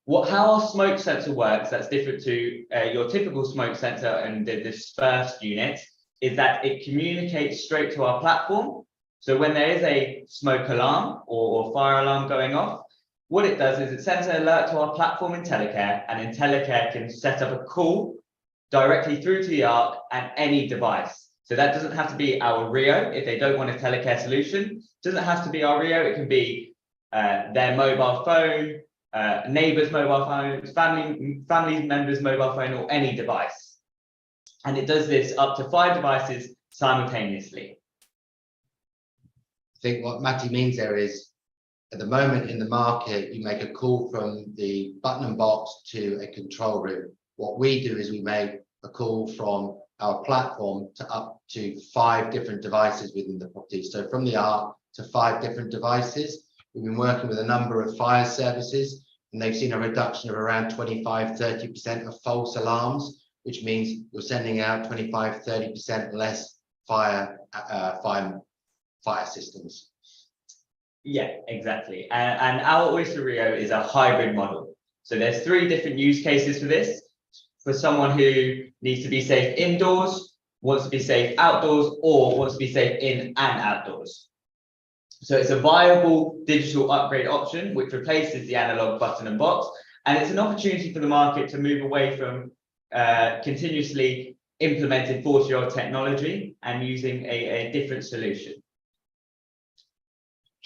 How our smoke sensor works, that's different to your typical smoke sensor and the dispersed unit, is that it communicates straight to our platform. So when there is a smoke alarm or fire alarm going off, what it does is it sends an alert to our platform in Telecare, and Telecare can set up a call directly through to the ARC and any device. So that doesn't have to be our Rio if they don't want a Telecare solution. It doesn't have to be our Rio, it can be their mobile phone, neighbours' mobile phones, family members' mobile phone, or any device. And it does this up to 5 devices simultaneously. I think what Matty means there is, at the moment in the market, you make a call from the button and box to a control room. What we do is we make a call from our platform to up to 5 different devices within the property. So from the ARC to 5 different devices. We've been working with a number of fire services, and they've seen a reduction of around 25–30% of false alarms, which means you're sending out 25–30% less fire systems. Yeah, exactly. And our Oyster Rio is a hybrid model. So there's 3 different use cases for this. For someone who needs to be safe indoors, wants to be safe outdoors, or wants to be safe in and outdoors. So it's a viable digital upgrade option, which replaces the analog button and box. And it's an opportunity for the market to move away from continuously implemented 40-year-old technology and using a different solution.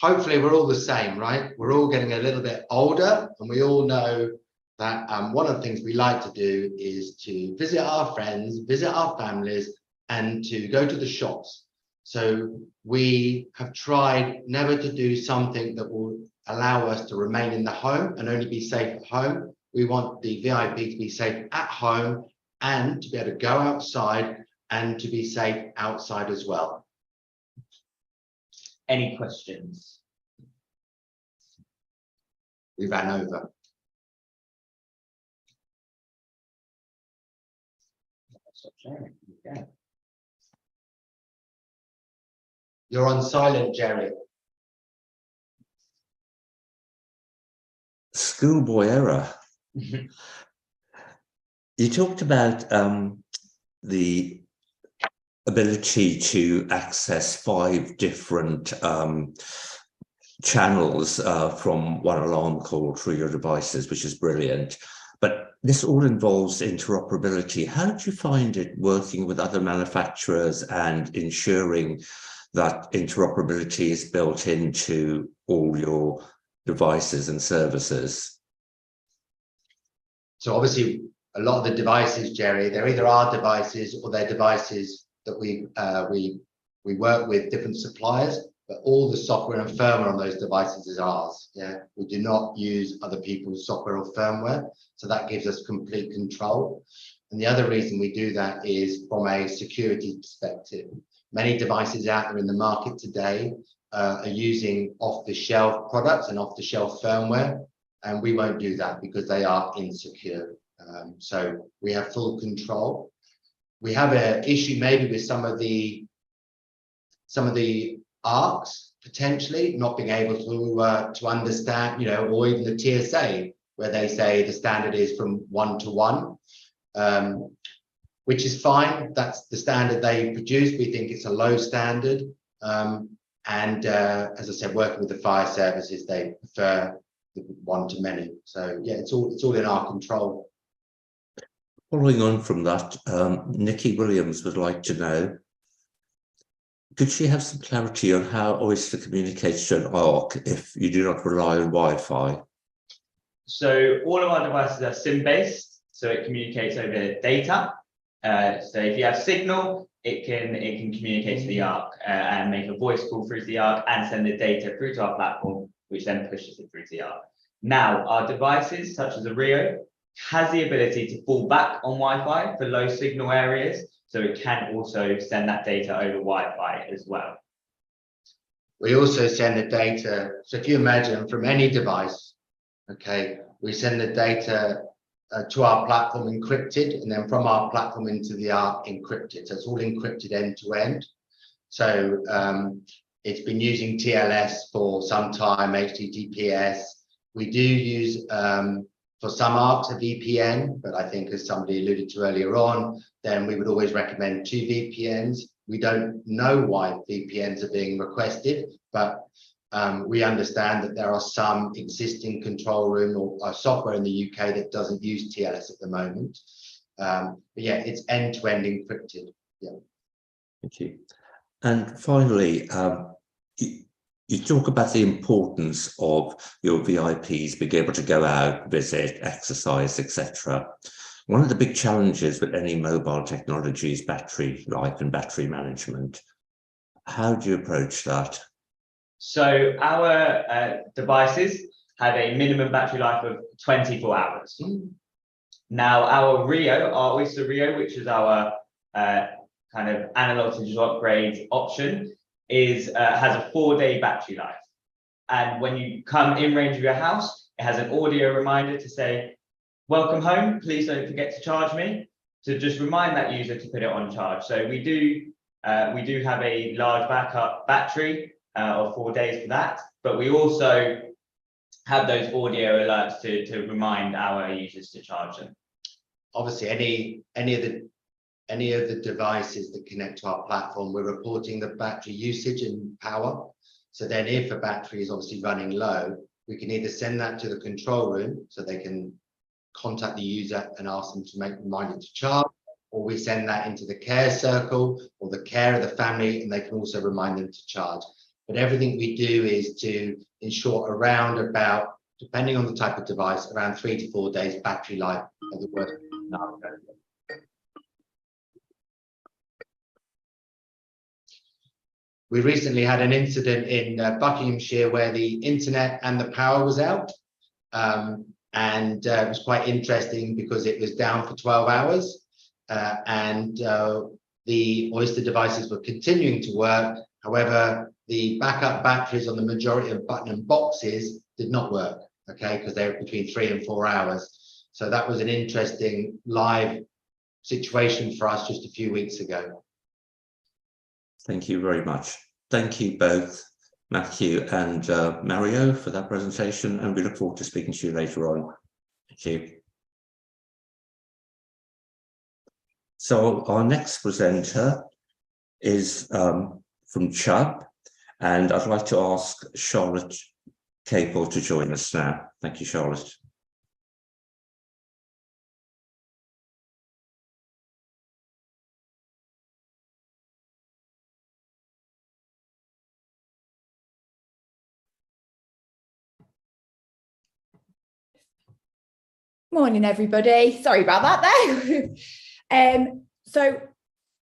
Hopefully we're all the same, right? We're all getting a little bit older, and we all know that one of the things we like to do is to visit our friends, visit our families, and to go to the shops. So we have tried never to do something that will allow us to remain in the home and only be safe at home. We want the VIP to be safe at home and to be able to go outside and to be safe outside as well. Any questions? We ran over. Stop sharing. Okay. You're on silent, Jerry. Schoolboy error. You talked about the ability to access 5 different channels from one alarm call through your devices, which is brilliant. But this all involves interoperability. How do you find it working with other manufacturers and ensuring that interoperability is built into all your devices and services? So obviously, a lot of the devices, Jerry, they're either our devices or they're devices that we work with different suppliers, but all the software and firmware on those devices is ours. Yeah, we do not use other people's software or firmware, so that gives us complete control. And the other reason we do that is from a security perspective. Many devices out there in the market today are using off-the-shelf products and off-the-shelf firmware, and we won't do that because they are insecure. So we have full control. We have an issue maybe with some of the ARCs potentially not being able to understand, or even the TSA, where they say the standard is from 1 to 1, which is fine. That's the standard they produce. We think it's a low standard. And as I said, working with the fire services, they prefer the 1 to many. So yeah, it's all in our control. Following on from that, Nikki Williams would like to know, could she have some clarity on how Oyster communicates to an ARC if you do not rely on Wi-Fi? So all of our devices are SIM-based, so it communicates over data. So if you have signal, it can communicate to the ARC and make a voice call through to the ARC and send the data through to our platform, which then pushes it through to the ARC. Now, our devices, such as the Rio, has the ability to fall back on Wi-Fi for low signal areas, so it can also send that data over Wi-Fi as well. We also send the data, so if you imagine from any device, okay, we send the data to our platform encrypted, and then from our platform into the ARC encrypted. So it's all encrypted end to end. So it's been using TLS for some time, HTTPS. We do use for some ARCs a VPN, but I think as somebody alluded to earlier on, then we would always recommend 2 VPNs. We don't know why VPNs are being requested, but we understand that there are some existing control room or software in the UK that doesn't use TLS at the moment. But yeah, it's end-to-end encrypted. Yeah. Thank you. And finally, you talk about the importance of your VIPs being able to go out, visit, exercise, etc. One of the big challenges with any mobile technology is battery life and battery management. How do you approach that? So our devices have a minimum battery life of 24 hours. Now our Rio, our Oyster Rio, which is our kind of analog to digital upgrade option, has a 4-day battery life. And when you come in range of your house, it has an audio reminder to say, "Welcome home, please don't forget to charge me," to just remind that user to put it on charge. So we do have a large backup battery of 4 days for that, but we also have those audio alerts to remind our users to charge them. Obviously, any of the devices that connect to our platform, we're reporting the battery usage and power. So then if a battery is obviously running low, we can either send that to the control room so they can contact the user and ask them to remind it to charge, or we send that into the care circle or the care of the family, and they can also remind them to charge. But everything we do is to ensure around about, depending on the type of device, around 3 to 4 days battery life of the work. We recently had an incident in Buckinghamshire where the internet and the power was out. And it was quite interesting because it was down for 12 hours. And the Oyster devices were continuing to work. However, the backup batteries on the majority of button boxes did not work, okay, because they were between 3 and 4 hours. So that was an interesting live situation for us just a few weeks ago. Thank you very much. Thank you both, Matthew and Mario, for that presentation, and we look forward to speaking to you later on. Thank you. So our next presenter is from Chubb, and I'd like to ask Charlotte Capel to join us now. Thank you, Charlotte. Morning, everybody. Sorry about that there.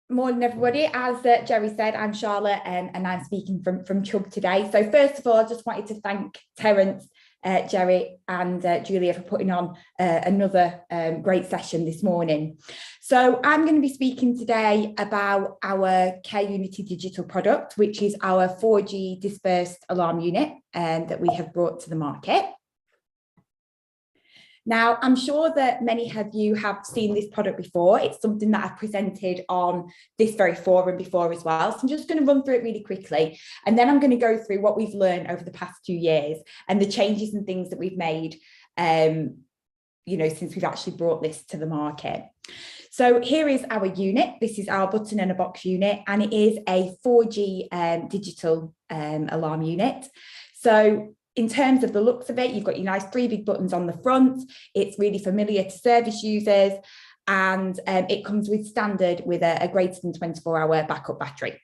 Morning, everybody. As Jerry said, I'm Charlotte and I'm speaking from Chubb today. So first of all, I just wanted to thank Terence Jerry and Julia, for putting on another great session this morning. So I'm going to be speaking today about our Care Unity digital product, which is our 4G dispersed alarm unit that we have brought to the market. Now, I'm sure that many of you have seen this product before. It's something that I've presented on this very forum before as well. So I'm just going to run through it really quickly. And then I'm going to go through what we've learned over the past 2 years and the changes and things that we've made, since we've actually brought this to the market. So here is our unit. This is our button and a box unit, and it is a 4G digital alarm unit. So in terms of the looks of it, you've got your nice 3 big buttons on the front. It's really familiar to service users, and it comes with standard with a greater than 24-hour backup battery.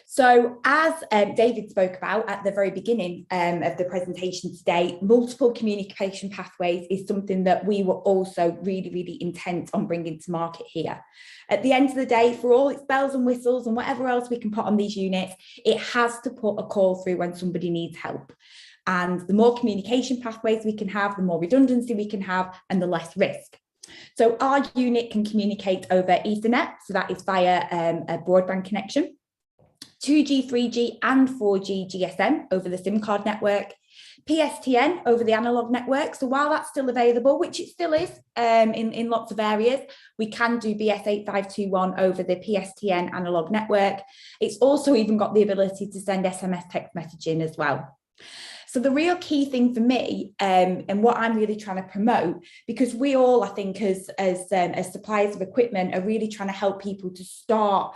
So as David spoke about at the very beginning of the presentation today, multiple communication pathways is something that we were also really, really intent on bringing to market here. At the end of the day, for all its bells and whistles and whatever else we can put on these units, it has to put a call through when somebody needs help. And the more communication pathways we can have, the more redundancy we can have, and the less risk. So our unit can communicate over Ethernet, so that is via a broadband connection, 2G, 3G and 4G GSM over the SIM card network, PSTN over the analog network. So while that's still available, which it still is in lots of areas, we can do BS8521 over the PSTN analog network. It's also even got the ability to send SMS text messaging as well. So the real key thing for me and what I'm really trying to promote, because we all, I think, as suppliers of equipment are really trying to help people to start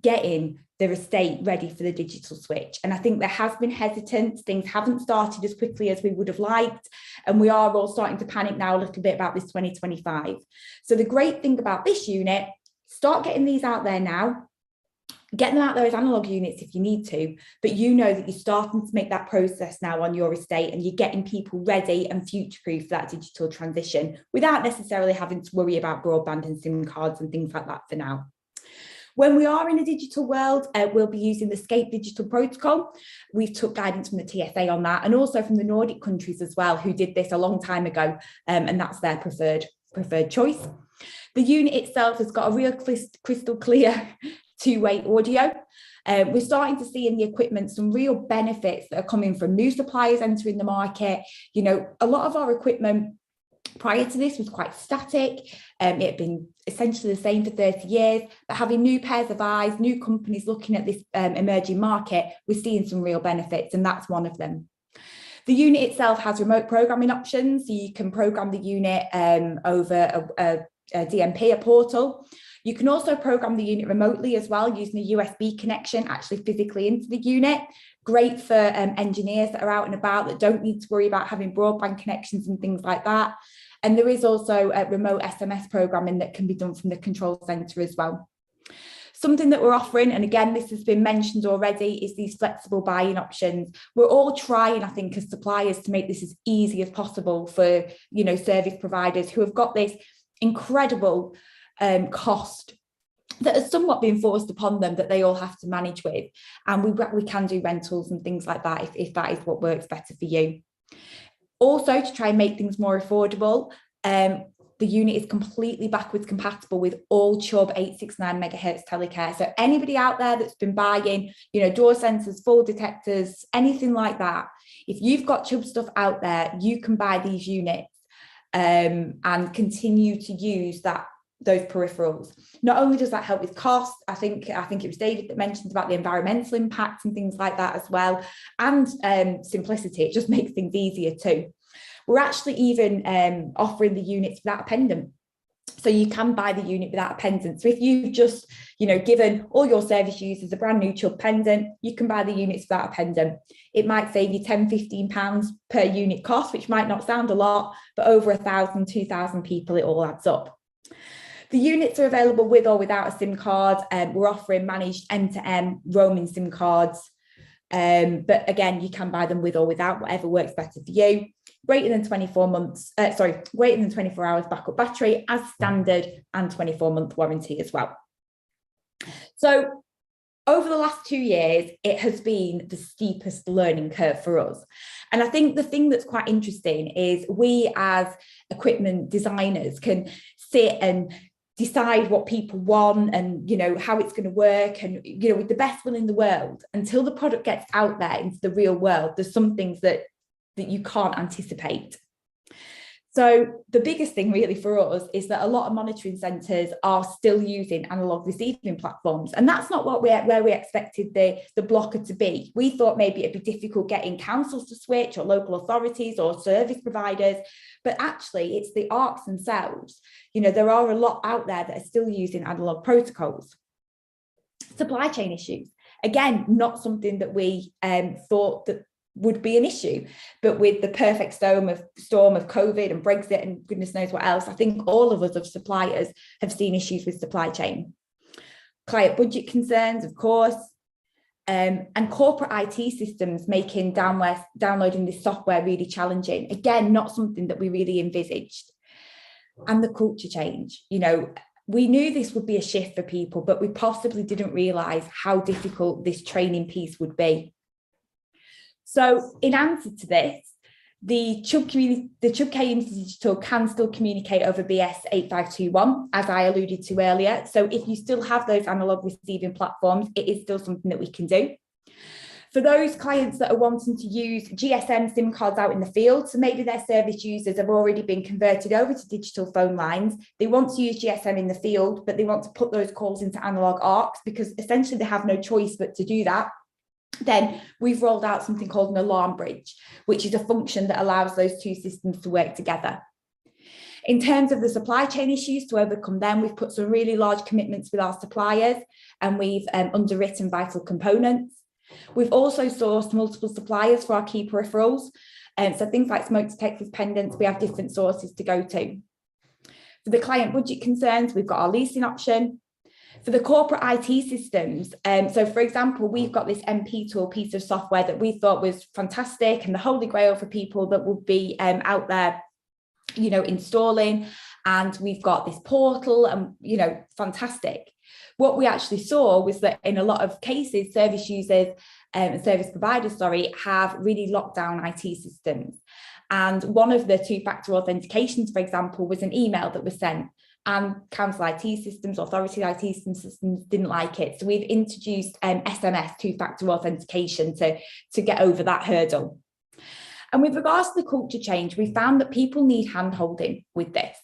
getting their estate ready for the digital switch. And I think there has been hesitance. Things haven't started as quickly as we would have liked. And we are all starting to panic now a little bit about this 2025. So the great thing about this unit, start getting these out there now. Get them out there as analog units if you need to, but you know that you're starting to make that process now on your estate, and you're getting people ready and future-proof for that digital transition without necessarily having to worry about broadband and SIM cards and things like that for now. When we are in a digital world, we'll be using the SCAPE digital protocol. We've took guidance from the TSA on that, and also from the Nordic countries as well, who did this a long time ago, and that's their preferred choice. The unit itself has got a real crystal clear two-way audio. We're starting to see in the equipment some real benefits that are coming from new suppliers entering the market. You know, a lot of our equipment prior to this was quite static. It had been essentially the same for 30 years, but having new pairs of eyes, new companies looking at this emerging market, we're seeing some real benefits, and that's one of them. The unit itself has remote programming options, so you can program the unit over a DMP, a portal. You can also program the unit remotely as well, using a USB connection actually physically into the unit. Great for engineers that are out and about that don't need to worry about having broadband connections and things like that. And there is also a remote SMS programming that can be done from the control center as well. Something that we're offering, and again, this has been mentioned already, is these flexible buying options. We're all trying, I think, as suppliers to make this as easy as possible for, you know, service providers who have got this incredible cost that has somewhat been forced upon them that they all have to manage with. And we can do rentals and things like that if that is what works better for you. Also, to try and make things more affordable, the unit is completely backwards compatible with all Chubb 869 megahertz telecare. So anybody out there that's been buying, you know, door sensors, fall detectors, anything like that, if you've got Chubb stuff out there, you can buy these units and continue to use those peripherals. Not only does that help with cost, I think it was David that mentioned about the environmental impacts and things like that as well, and simplicity. It just makes things easier too. We're actually even offering the units without a pendant. So you can buy the unit without a pendant. So if you've just, you know, given all your service users a brand new Chubb pendant, you can buy the units without a pendant. It might save you £10–15 per unit cost, which might not sound a lot, but over 1,000, 2,000 people, it all adds up. The units are available with or without a SIM card. We're offering managed end-to-end roaming SIM cards. But again, you can buy them with or without, whatever works better for you. Greater than 24 hours backup battery as standard, and 24-month warranty as well. So over the last 2 years, it has been the steepest learning curve for us. And I think the thing that's quite interesting is we as equipment designers can sit and decide what people want and, you know, how it's going to work, and, you know, with the best will in the world, until the product gets out there into the real world, there's some things that you can't anticipate. So the biggest thing really for us is that a lot of monitoring centres are still using analog receiving platforms, and that's not where we expected the blocker to be. We thought maybe it'd be difficult getting councils to switch, or local authorities or service providers, but actually it's the ARCs themselves. You know, there are a lot out there that are still using analog protocols. Supply chain issues, again, not something that we thought that would be an issue, but with the perfect storm of COVID and Brexit and goodness knows what else, I think all of us as suppliers have seen issues with supply chain. Client budget concerns, of course, and corporate IT systems making downloading this software really challenging. Again, not something that we really envisaged. And the culture change, you know, we knew this would be a shift for people, but we possibly didn't realise how difficult this training piece would be. So in answer to this, the Chubb K Unity Digital can still communicate over BS 8521, as I alluded to earlier. So if you still have those analog receiving platforms, it is still something that we can do. For those clients that are wanting to use GSM SIM cards out in the field, so maybe their service users have already been converted over to digital phone lines, they want to use GSM in the field, but they want to put those calls into analog ARCs because essentially they have no choice but to do that. Then we've rolled out something called an alarm bridge, which is a function that allows those two systems to work together. In terms of the supply chain issues, to overcome them, we've put some really large commitments with our suppliers, and we've underwritten vital components. We've also sourced multiple suppliers for our key peripherals. So things like smoke detectors, pendants, we have different sources to go to. For the client budget concerns, we've got our leasing option. For the corporate IT systems, so for example, we've got this MP tool piece of software that we thought was fantastic and the holy grail for people that would be out there, you know, installing. And we've got this portal and, you know, fantastic. What we actually saw was that in a lot of cases, service users and service providers, have really locked down IT systems. And one of the two-factor authentications, for example, was an email that was sent. And council IT systems, authority IT systems didn't like it. So we've introduced SMS, two-factor authentication, to get over that hurdle. And with regards to the culture change, we found that people need hand-holding with this,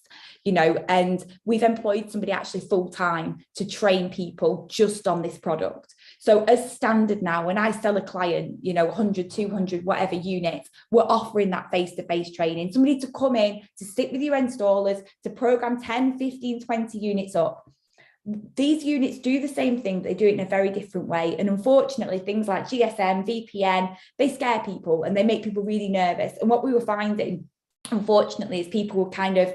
you know, and we've employed somebody actually full-time to train people just on this product. So as standard now, when I sell a client, you know, 100, 200, whatever units, we're offering that face-to-face training, somebody to come in, to sit with your installers, to program 10, 15, 20 units up. These units do the same thing, they do it in a very different way. And unfortunately, things like GSM, VPN, they scare people and they make people really nervous. And what we were finding, unfortunately, is people were kind of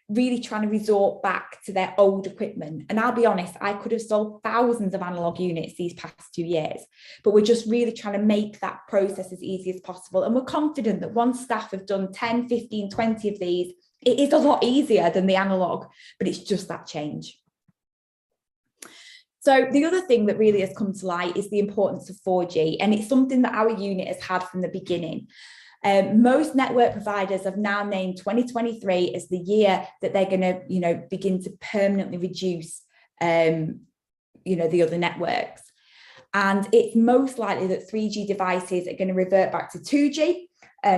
really trying to resort back to their old equipment. And I'll be honest, I could have sold thousands of analog units these past 2 years, but we're just really trying to make that process as easy as possible. And we're confident that once staff have done 10, 15, 20 of these, it is a lot easier than the analog, but it's just that change. So the other thing that really has come to light is the importance of 4G, and it's something that our unit has had from the beginning. Most network providers have now named 2023 as the year that they're going to, you know, begin to permanently reduce, you know, the other networks. And it's most likely that 3G devices are going to revert back to 2G,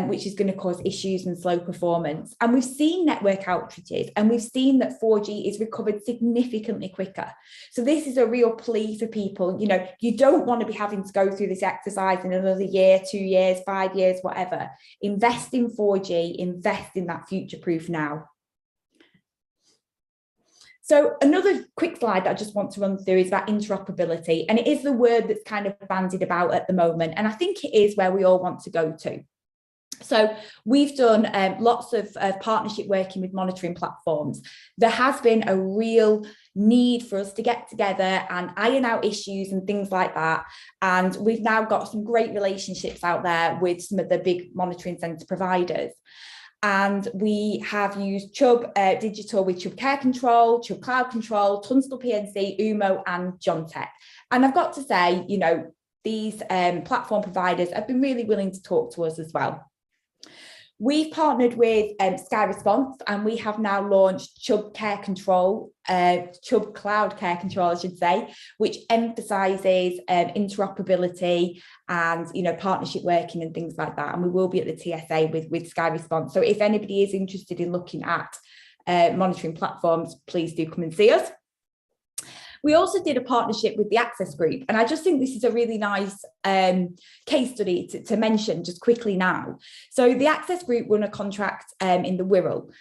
which is going to cause issues and slow performance. And we've seen network outages, and we've seen that 4G is recovered significantly quicker. So this is a real plea for people. You know, you don't want to be having to go through this exercise in another year, 2 years, 5 years, whatever. Invest in 4G, invest in that future proof now. So another quick slide that I just want to run through is about interoperability. And it is the word that's kind of bandied about at the moment. And I think it is where we all want to go to. So we've done lots of partnership working with monitoring platforms. There has been a real need for us to get together and iron out issues and things like that. And we've now got some great relationships out there with some of the big monitoring centre providers. And we have used Chubb Digital with Chubb Care Control, Chubb Cloud Control, Tunstall PNC, UMO and Jontech. And I've got to say, you know, these platform providers have been really willing to talk to us as well. We've partnered with Sky Response, and we have now launched Chubb Care Control, Chubb Cloud Care Control, I should say, which emphasises interoperability and, you know, partnership working and things like that. And we will be at the TSA with Sky Response. So if anybody is interested in looking at monitoring platforms, please do come and see us. We also did a partnership with the Access Group, and I just think this is a really nice case study to mention just quickly now. So the Access Group won a contract in the Wirral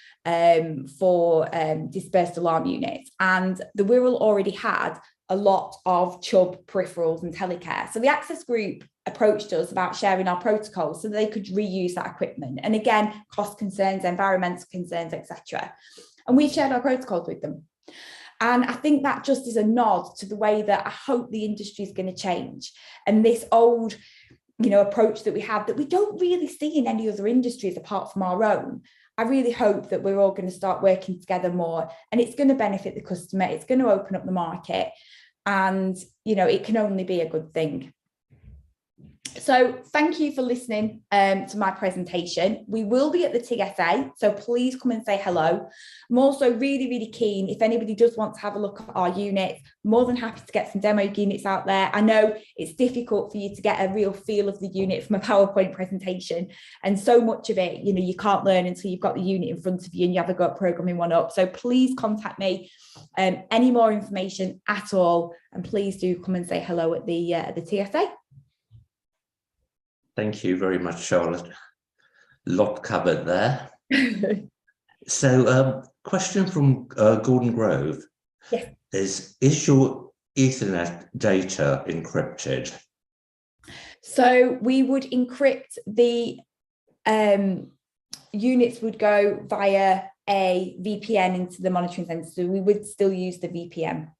for dispersed alarm units, and the Wirral already had a lot of Chubb peripherals and telecare. So the Access Group approached us about sharing our protocols so they could reuse that equipment. And again, cost concerns, environmental concerns, etc. And we shared our protocols with them. And I think that just is a nod to the way that I hope the industry is going to change. And this old, you know, approach that we have that we don't really see in any other industries apart from our own. I really hope that we're all going to start working together more, and it's going to benefit the customer. It's going to open up the market, and, you know, it can only be a good thing. So thank you for listening to my presentation. We will be at the TSA, so please come and say hello. I'm also really, really keen, if anybody does want to have a look at our units, more than happy to get some demo units out there. I know it's difficult for you to get a real feel of the unit from a PowerPoint presentation, and so much of it, you know, you can't learn until you've got the unit in front of you and you have a go at programming one up. So please contact me, any more information at all, and please do come and say hello at the TSA. Thank you very much, Charlotte. Lot covered there. So, question from Gordon Grove. Yes. Is your Ethernet data encrypted? So we would encrypt the units would go via a VPN into the monitoring center. So we would still use the VPN.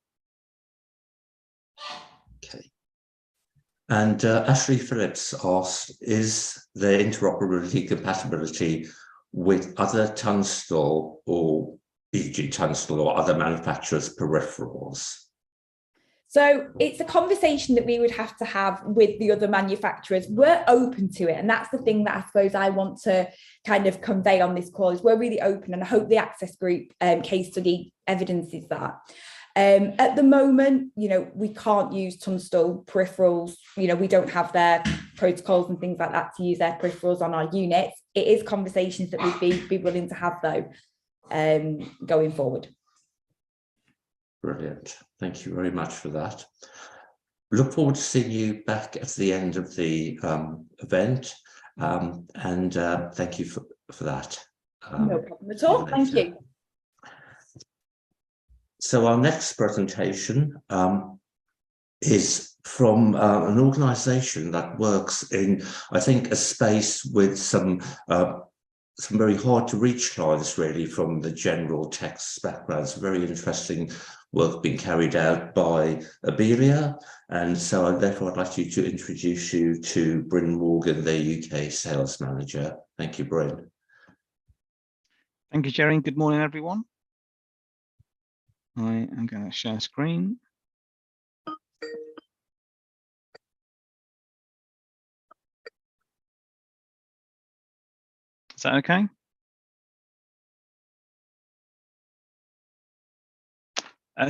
Okay. And Ashley Phillips asked, is there interoperability compatibility with other Tunstall or e.g. Tunstall or other manufacturers' peripherals? So it's a conversation that we would have to have with the other manufacturers. We're open to it. And that's the thing that I suppose I want to kind of convey on this call, is we're really open, and I hope the Access Group case study evidences that. At the moment, you know, we can't use Tunstall peripherals. You know, we don't have their protocols and things like that to use their peripherals on our units. It is conversations that we'd be willing to have, though, going forward. Brilliant. Thank you very much for that. Look forward to seeing you back at the end of the event. And thank you for that. No problem at all. Thank you. So our next presentation is from an organisation that works in, I think, a space with some very hard to reach clients, really, from the general TECS backgrounds. Very interesting work being carried out by Abelia. And so therefore I'd like you to introduce you to Bryn Morgan, their UK sales manager. Thank you, Bryn. Thank you, Jerry. Good morning, everyone. I am going to share screen. Is that okay?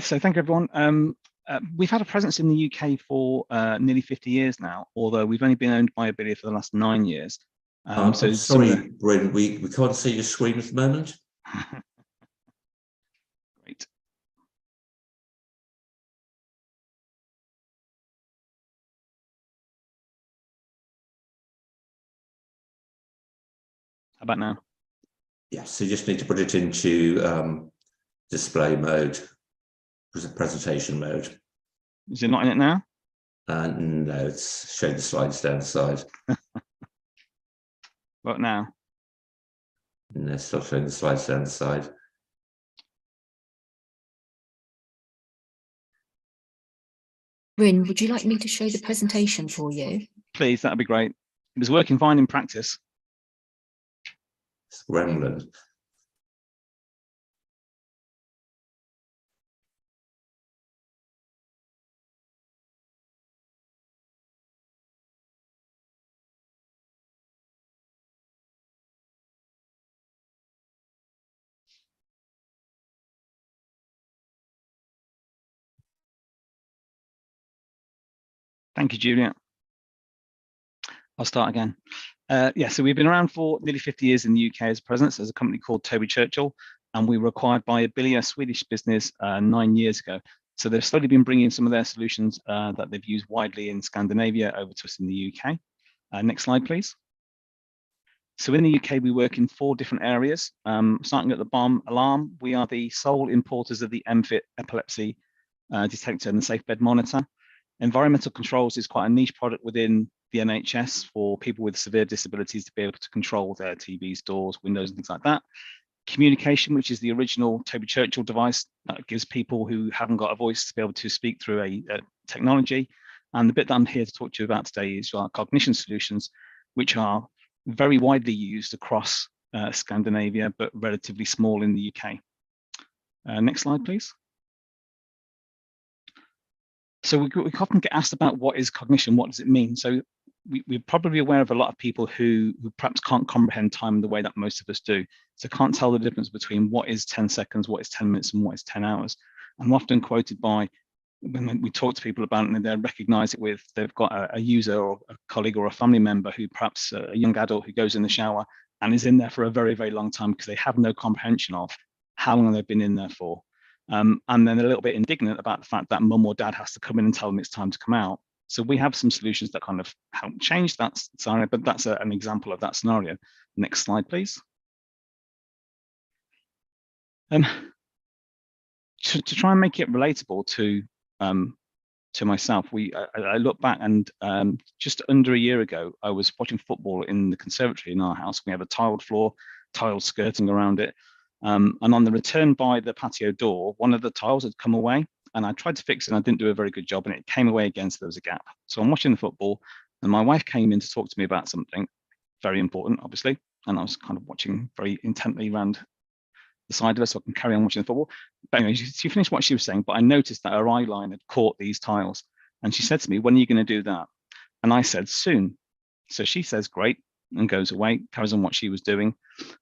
So thank you, everyone. We've had a presence in the UK for nearly 50 years now, although we've only been owned by Abelia for the last 9 years. So sorry, Bryn, we can't see your screen at the moment. Great. How about now? Yes, so you just need to put it into display mode, presentation mode. Is it not in it now? No, it's showing the slides down the side. What now? No, it's still showing the slides down the side. Bryn, would you like me to show the presentation for you? Please, that'd be great. It was working fine in practice. It's gremlin. Thank you, Julia. I'll start again. Yeah, so we've been around for nearly 50 years in the UK as presence as a company called Toby Churchill, and we were acquired by Abilia, a Swedish business, 9 years ago. So they've slowly been bringing some of their solutions that they've used widely in Scandinavia over to us in the UK. Next slide, please. So in the UK, we work in 4 different areas. Starting at the bottom, alarm. We are the sole importers of the MFIT epilepsy detector and the safe bed monitor. Environmental controls is quite a niche product within the NHS for people with severe disabilities to be able to control their TVs, doors, windows, and things like that. Communication, which is the original Toby Churchill device that gives people who haven't got a voice to be able to speak through a technology. And the bit that I'm here to talk to you about today is our cognition solutions, which are very widely used across Scandinavia, but relatively small in the UK. Next slide, please. So we often get asked about what is cognition, what does it mean? So we're probably aware of a lot of people who perhaps can't comprehend time the way that most of us do. So can't tell the difference between what is 10 seconds, what is 10 minutes, and what is 10 hours. I'm often quoted by, when we talk to people about it, and they recognize it with, they've got a user or a colleague or a family member who perhaps a young adult who goes in the shower and is in there for a very, very long time because they have no comprehension of how long they've been in there for. And then a little bit indignant about the fact that mum or dad has to come in and tell them it's time to come out. So we have some solutions that kind of help change that scenario, but that's an example of that scenario. Next slide, please. To try and make it relatable to myself, I look back and just under a year ago, I was watching football in the conservatory in our house. We have a tiled floor, tiled skirting around it. And on the return by the patio door, one of the tiles had come away, and I tried to fix it and I didn't do a very good job, and it came away again, so there was a gap. So I'm watching the football and my wife came in to talk to me about something very important, obviously. And I was kind of watching very intently around the side of her so I can carry on watching the football. But anyway, she finished what she was saying, but I noticed that her eye line had caught these tiles. And she said to me, "When are you going to do that?" And I said, "Soon." So she says, "Great," and goes away, carries on what she was doing.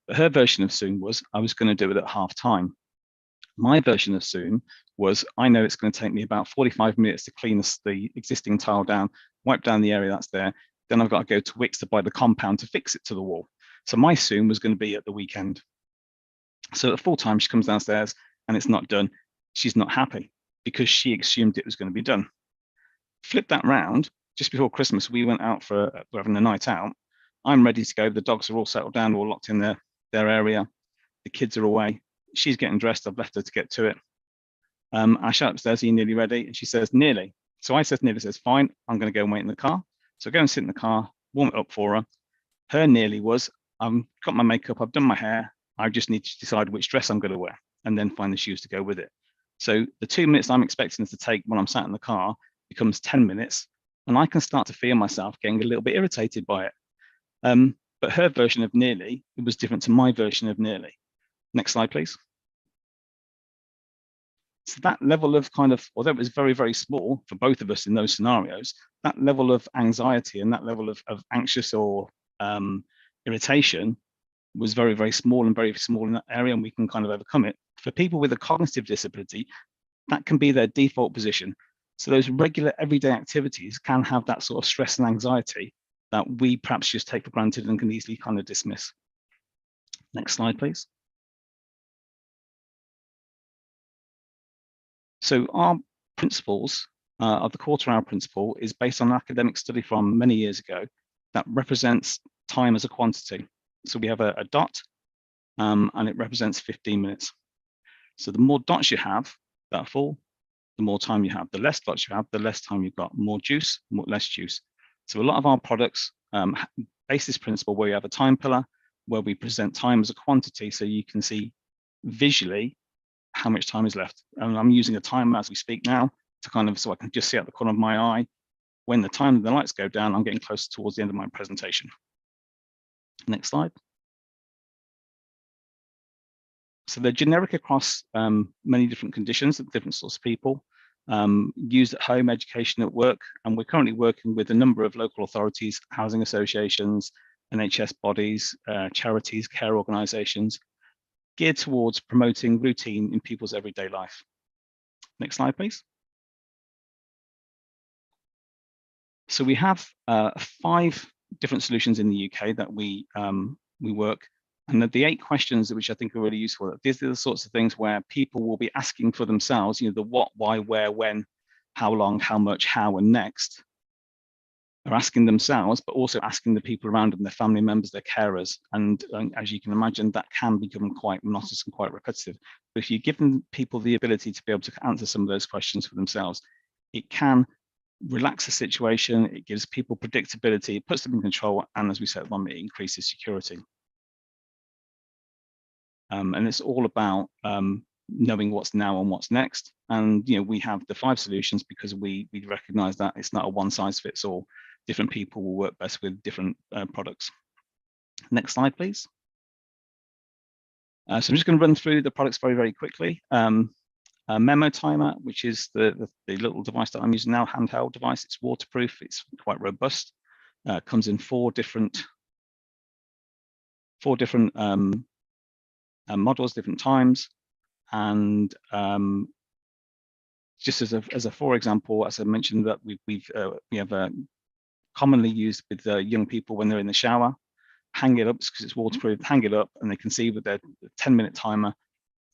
But her version of soon was, I was going to do it at half time. My version of soon was, I know it's going to take me about 45 minutes to clean the existing tile down, wipe down the area that's there. Then I've got to go to Wix to buy the compound to fix it to the wall. So my soon was going to be at the weekend. So at full time, she comes downstairs and it's not done. She's not happy because she assumed it was going to be done. Flip that round, just before Christmas, we went out we're having a night out. I'm ready to go. The dogs are all settled down, all locked in their area. The kids are away. She's getting dressed. I've left her to get to it. I shout upstairs, "Are you nearly ready?" And she says, "Nearly." So I says, "Nearly." Says, "Fine, I'm going to go and wait in the car." So I go and sit in the car, warm it up for her. Her nearly was, I've got my makeup, I've done my hair. I just need to decide which dress I'm going to wear and then find the shoes to go with it. So the 2 minutes I'm expecting to take when I'm sat in the car becomes 10 minutes. And I can start to feel myself getting a little bit irritated by it. But her version of nearly, it was different to my version of nearly. Next slide, please. So that level of kind of, although it was very, very small for both of us in those scenarios, that level of anxiety and that level of anxious or irritation was very, very small and very small in that area, and we can kind of overcome it. For people with a cognitive disability, that can be their default position. So those regular everyday activities can have that sort of stress and anxiety that we perhaps just take for granted and can easily kind of dismiss. Next slide, please. So our principles of the quarter-hour principle is based on an academic study from many years ago that represents time as a quantity. So we have a dot and it represents 15 minutes. So the more dots you have that are full, the more time you have. The less dots you have, the less time you've got. More juice, less juice. So a lot of our products base this principle where you have a time pillar, where we present time as a quantity so you can see visually how much time is left. And I'm using a timer as we speak now to kind of, so I can just see out the corner of my eye. When the time the lights go down, I'm getting closer towards the end of my presentation. Next slide. So they're generic across many different conditions, different sorts of people, used at home, education, at work, and we're currently working with a number of local authorities, housing associations, NHS bodies, charities, care organisations, geared towards promoting routine in people's everyday life. Next slide, please. So we have 5 different solutions in the UK that we work. And the 8 questions, which I think are really useful, these are the sorts of things where people will be asking for themselves, you know, the what, why, where, when, how long, how much, how, and next. They're asking themselves, but also asking the people around them, their family members, their carers. And as you can imagine, that can become quite monotonous and quite repetitive. But if you give people the ability to be able to answer some of those questions for themselves, it can relax the situation, it gives people predictability, it puts them in control, and as we said, it increases security. And it's all about knowing what's now and what's next. And you know, we have the 5 solutions because we recognize that it's not a one size fits all. Different people will work best with different products. Next slide, please. So I'm just going to run through the products very, very quickly. A memo timer, which is the little device that I'm using now, handheld device. It's waterproof, it's quite robust. Comes in 4 different models, different times, and just as a for example, as I mentioned, that we have commonly used with young people when they're in the shower. Hang it up because it's waterproof. Hang it up, and they can see with their 10-minute timer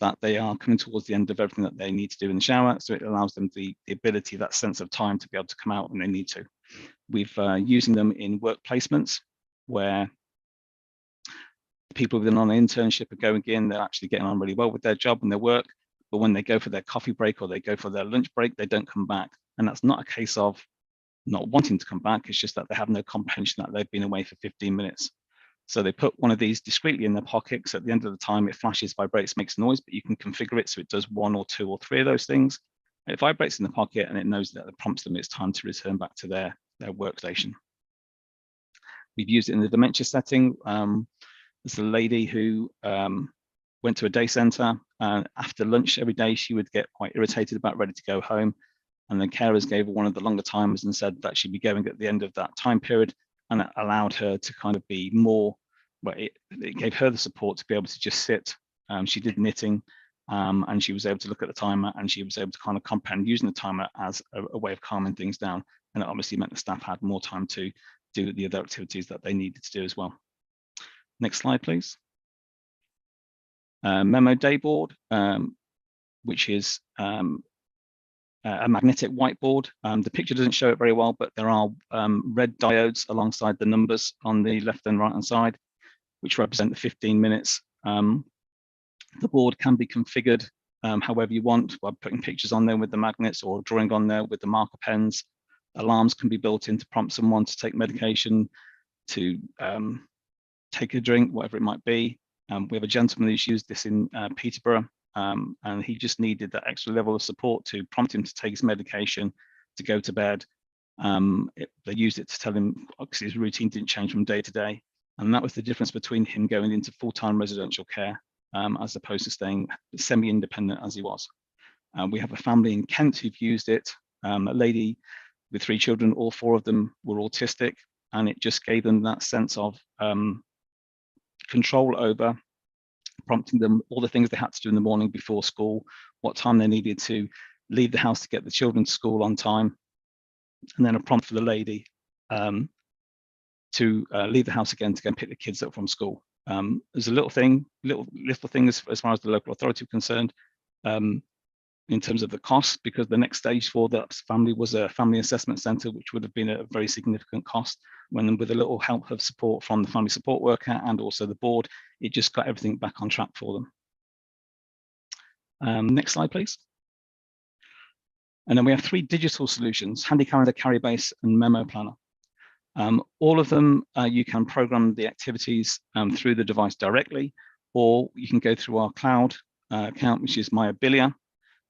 that they are coming towards the end of everything that they need to do in the shower. So it allows them the ability, that sense of time, to be able to come out when they need to. We've using them in work placements where people within on an internship are going in, they're actually getting on really well with their job and their work, but when they go for their coffee break or they go for their lunch break, they don't come back. And that's not a case of not wanting to come back, it's just that they have no comprehension that they've been away for 15 minutes. So they put one of these discreetly in their pockets. At the end of the time, it flashes, vibrates, makes noise, but you can configure it so it does 1 or 2 or 3 of those things. It vibrates in the pocket and it knows that it prompts them it's time to return back to their workstation. We've used it in the dementia setting. There's a lady who went to a day centre, and after lunch every day she would get quite irritated about ready to go home, and the carers gave her one of the longer timers and said that she'd be going at the end of that time period, and it allowed her to kind of be more, well, it gave her the support to be able to just sit. She did knitting, and she was able to look at the timer, and she was able to kind of comprehend using the timer as a way of calming things down, and it obviously meant the staff had more time to do the other activities that they needed to do as well. Next slide, please. Memo dayboard, which is a magnetic whiteboard. The picture doesn't show it very well, but there are red diodes alongside the numbers on the left and right hand side, which represent the 15 minutes. The board can be configured however you want, by putting pictures on there with the magnets or drawing on there with the marker pens. Alarms can be built in to prompt someone to take medication, to take a drink, whatever it might be. We have a gentleman who's used this in Peterborough, and he just needed that extra level of support to prompt him to take his medication, to go to bed. They used it to tell him, because his routine didn't change from day to day. And that was the difference between him going into full-time residential care as opposed to staying semi-independent as he was. We have a family in Kent who've used it, a lady with 3 children, all 4 of them were autistic, and it just gave them that sense of control over, prompting them all the things they had to do in the morning before school, what time they needed to leave the house to get the children to school on time, and then a prompt for the lady to leave the house again to go and pick the kids up from school. There's a little thing as far as the local authority are concerned, in terms of the cost, because the next stage for that family was a family assessment centre, which would have been a very significant cost. When with a little help of support from the family support worker and also the board, it just got everything back on track for them. Next slide, please. And then we have 3 digital solutions: Handy Calendar, Carry Base, and Memo Planner. All of them, you can program the activities through the device directly, or you can go through our cloud account, which is myabilia,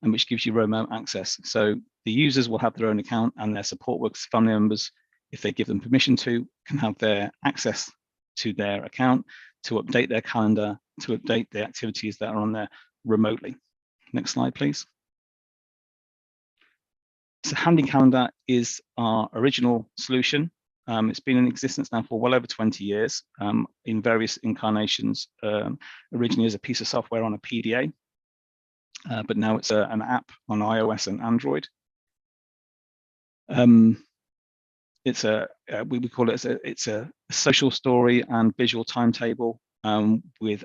and which gives you remote access. So the users will have their own account, and their support workers, family members, if they give them permission to, can have their access to their account to update their calendar, to update the activities that are on there remotely. Next slide, please. So Handy Calendar is our original solution. It's been in existence now for well over 20 years in various incarnations, originally as a piece of software on a PDA, but now it's an app on iOS and Android. It's we call it it's a social story and visual timetable with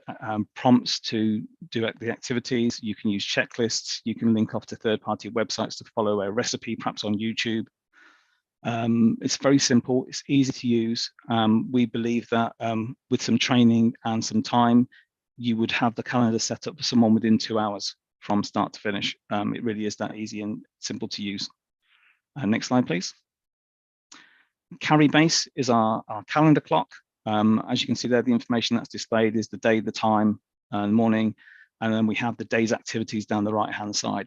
prompts to do the activities. You can use checklists. You can link off to third-party websites to follow a recipe, perhaps on YouTube. It's very simple. It's easy to use. We believe that with some training and some time, you would have the calendar set up for someone within 2 hours from start to finish. It really is that easy and simple to use. Next slide, please. Carry base is our calendar clock. As you can see there, the information that's displayed is the day, the time, and morning, and then we have the day's activities down the right-hand side.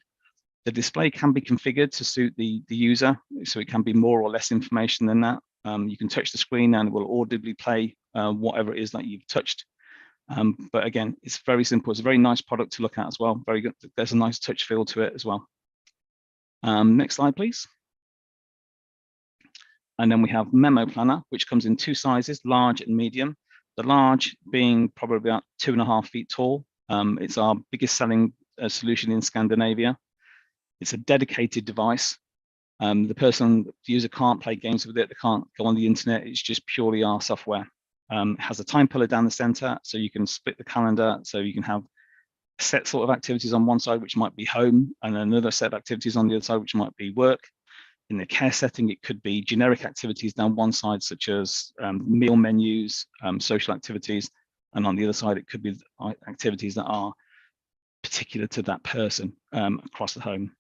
The display can be configured to suit the user, so it can be more or less information than that. You can touch the screen and it will audibly play whatever it is that you've touched. But again, it's very simple. It's a very nice product to look at as well. Very good. There's a nice touch feel to it as well. Next slide, please. And then we have Memo Planner, which comes in 2 sizes, large and medium. The large being probably about 2.5 feet tall. It's our biggest selling solution in Scandinavia. It's a dedicated device. The user can't play games with it. They can't go on the internet. It's just purely our software. It has a time pillar down the center, so you can split the calendar. So you can have a set sort of activities on one side, which might be home, and another set of activities on the other side, which might be work. In the care setting, it could be generic activities down one side, such as meal menus, social activities, and on the other side, it could be activities that are particular to that person across the home.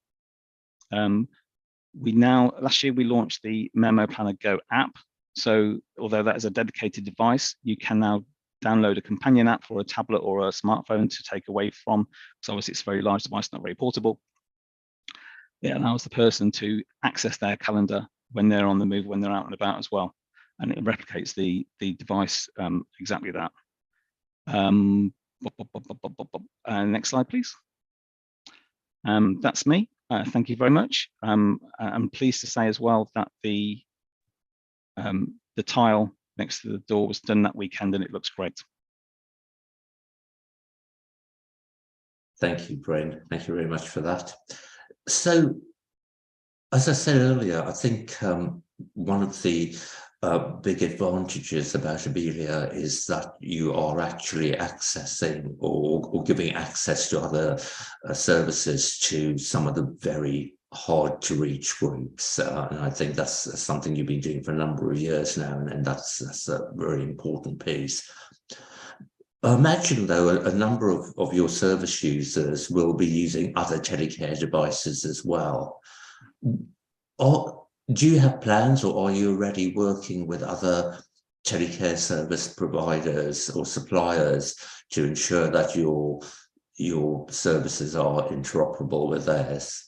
Last year we launched the Memo Planner Go app. So although that is a dedicated device, you can now download a companion app for a tablet or a smartphone to take away from, because obviously it's a very large device, not very portable. It allows the person to access their calendar when they're on the move, when they're out and about as well. And it replicates the device exactly that. Next slide, please. That's me. Thank you very much. I'm pleased to say as well that the tile next to the door was done that weekend and it looks great. Thank you, Bryn. Thank you very much for that. So, as I said earlier, I think one of the big advantages about Abelia is that you are actually accessing or giving access to other services to some of the very hard to reach groups. And I think that's something you've been doing for a number of years now, and that's a very important piece. I imagine, though, a number of your service users will be using other telecare devices as well. Do you have plans, or are you already working with other telecare service providers or suppliers to ensure that your services are interoperable with theirs?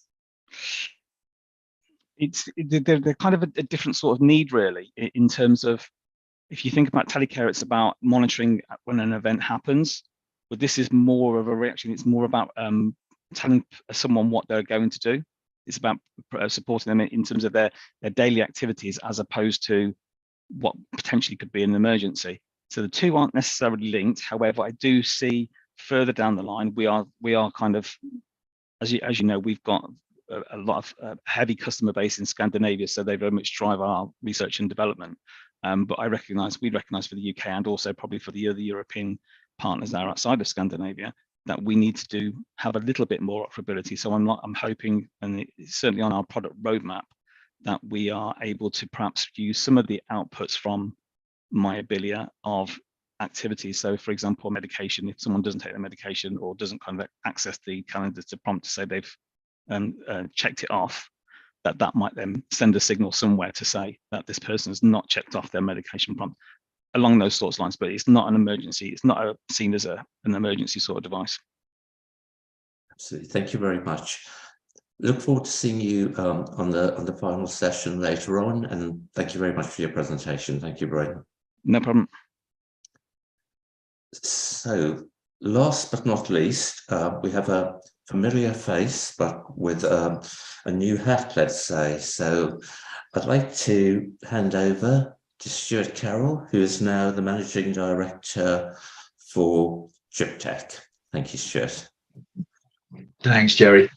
They're kind of a different sort of need, really, in terms of, if you think about telecare, it's about monitoring when an event happens, but this is more of a reaction. It's more about telling someone what they're going to do. It's about supporting them in terms of their daily activities, as opposed to what potentially could be an emergency. So the two aren't necessarily linked. However, I do see further down the line, we are kind of, as you know, we've got a lot of heavy customer base in Scandinavia, so they very much drive our research and development. But we recognise for the UK and also probably for the other European partners that are outside of Scandinavia, that we need to have a little bit more operability. So I'm hoping, and it's certainly on our product roadmap, that we are able to perhaps use some of the outputs from MyAbelia of activities. So for example, medication, if someone doesn't take their medication or doesn't kind of access the calendar to prompt to say they've checked it off, that might then send a signal somewhere to say that this person has not checked off their medication prompt, along those sorts of lines. But it's not an emergency. It's not seen as an emergency sort of device. Absolutely. Thank you very much. Look forward to seeing you on the final session later on. And thank you very much for your presentation. Thank you, Brian. No problem. So, last but not least, we have a familiar face, but with a new hat, let's say. So I'd like to hand over to Stuart Carroll, who is now the Managing Director for TRIPTech. Thank you, Stuart. Thanks, Jerry.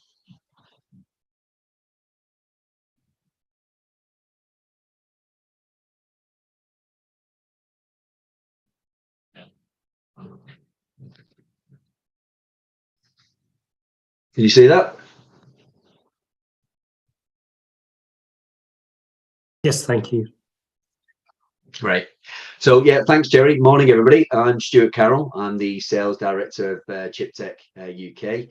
Can you see that? Yes, thank you. Great. So yeah, thanks, Jerry. Morning, everybody. I'm Stuart Carroll. I'm the sales director of ChipTech UK.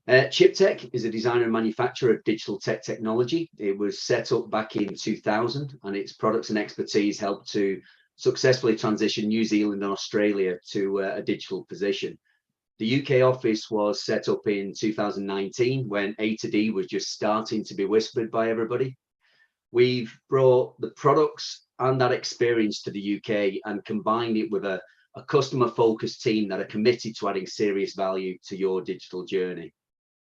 ChipTech is a designer and manufacturer of digital tech technology. It was set up back in 2000, and its products and expertise helped to successfully transition New Zealand and Australia to a digital position. The UK office was set up in 2019 when A to D was just starting to be whispered by everybody. We've brought the products and that experience to the UK and combined it with a customer focused team that are committed to adding serious value to your digital journey.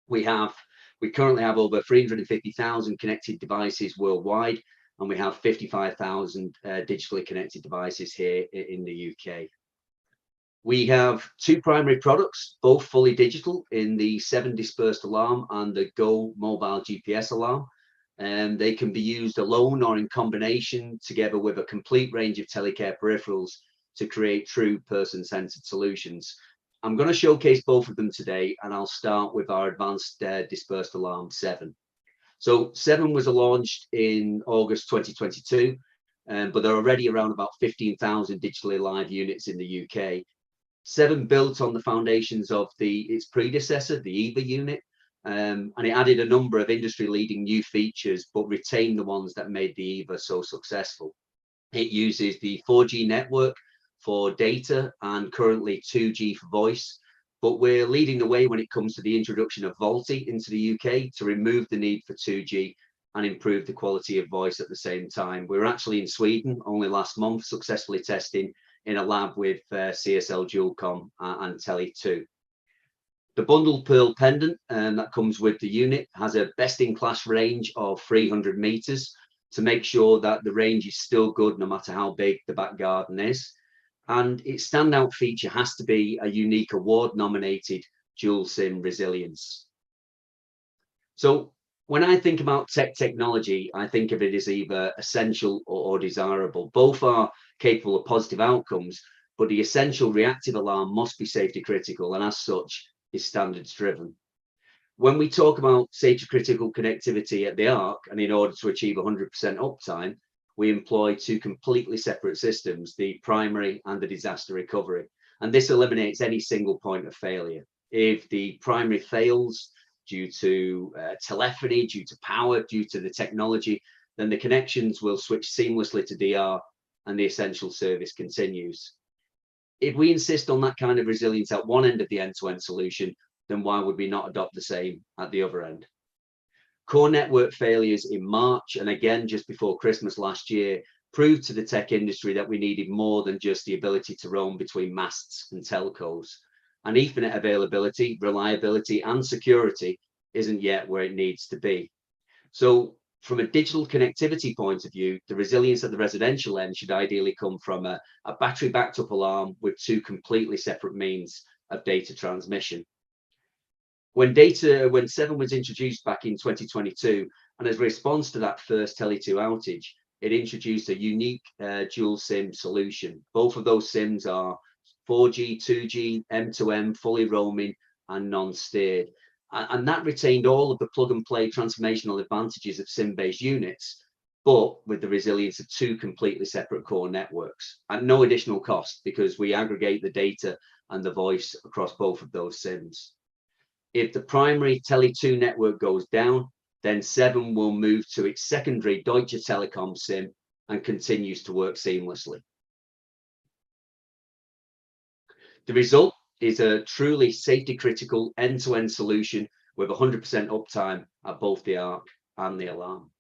We currently have over 350,000 connected devices worldwide, and we have 55,000 digitally connected devices here in the UK. We have two primary products, both fully digital, in the 7 dispersed alarm and the Go mobile GPS alarm. And they can be used alone or in combination together with a complete range of telecare peripherals to create true person-centered solutions. I'm going to showcase both of them today, and I'll start with our advanced dispersed alarm 7. So 7 was launched in August 2022, but there are already around about 15,000 digitally live units in the UK. 7 built on the foundations of its predecessor, the EVA unit, and it added a number of industry-leading new features, but retained the ones that made the EVA so successful. It uses the 4G network for data and currently 2G for voice, but we're leading the way when it comes to the introduction of VoLTE into the UK to remove the need for 2G and improve the quality of voice at the same time. We were actually in Sweden only last month, successfully testing in a lab with CSL Dualcom and Tele2. The bundled pearl pendant that comes with the unit has a best-in-class range of 300 meters to make sure that the range is still good no matter how big the back garden is. And its standout feature has to be a unique award-nominated dual SIM resilience. So when I think about technology, I think of it as either essential or desirable. Both are capable of positive outcomes, but the essential reactive alarm must be safety critical, and as such is standards driven. When we talk about safety critical connectivity at the ARC, and in order to achieve 100% uptime, we employ two completely separate systems, the primary and the disaster recovery. And this eliminates any single point of failure. If the primary fails due to telephony, due to power, due to the technology, then the connections will switch seamlessly to DR and the essential service continues. If we insist on that kind of resilience at one end of the end-to-end solution, then why would we not adopt the same at the other end? Core network failures in March and again just before Christmas last year proved to the tech industry that we needed more than just the ability to roam between masts and telcos. And Ethernet availability, reliability, and security isn't yet where it needs to be. So from a digital connectivity point of view, the resilience at the residential end should ideally come from a battery backed up alarm with two completely separate means of data transmission. When 7 was introduced back in 2022, and as a response to that first Tele2 outage, it introduced a unique dual SIM solution. Both of those SIMs are 4G, 2G, M2M, fully roaming and non-steered. And that retained all of the plug and play transformational advantages of SIM-based units, but with the resilience of two completely separate core networks at no additional cost because we aggregate the data and the voice across both of those SIMs. If the primary Tele2 network goes down, then 7 will move to its secondary Deutsche Telekom SIM and continues to work seamlessly. The result is a truly safety critical end-to-end solution with 100% uptime at both the ARC and the alarm.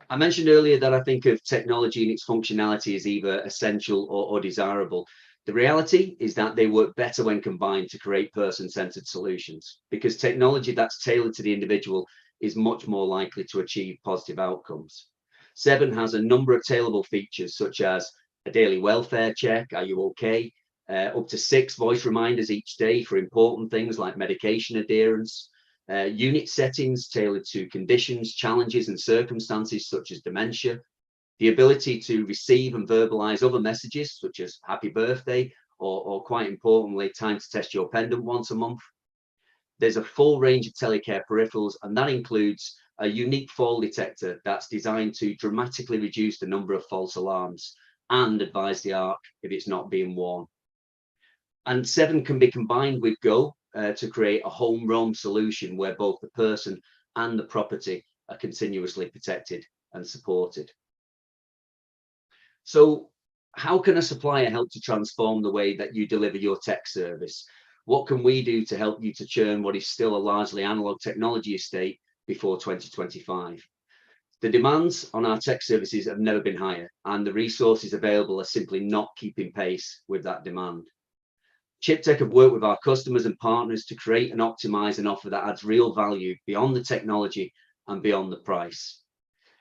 I mentioned earlier that I think of technology and its functionality as either essential or desirable. The reality is that they work better when combined to create person-centered solutions, because technology that's tailored to the individual is much more likely to achieve positive outcomes. 7 has a number of tailorable features such as a daily welfare check, are you okay? Up to 6 voice reminders each day for important things like medication adherence, unit settings tailored to conditions, challenges and circumstances such as dementia, the ability to receive and verbalize other messages such as happy birthday or quite importantly, time to test your pendant once a month. there's a full range of telecare peripherals, and that includes a unique fall detector that's designed to dramatically reduce the number of false alarms and advise the ARC if it's not being worn. And 7 can be combined with Go to create a home roam solution where both the person and the property are continuously protected and supported. So how can a supplier help to transform the way that you deliver your tech service? What can we do to help you to churn what is still a largely analog technology estate before 2025? The demands on our tech services have never been higher, and the resources available are simply not keeping pace with that demand. ChipTech have worked with our customers and partners to create and optimize an offer that adds real value beyond the technology and beyond the price.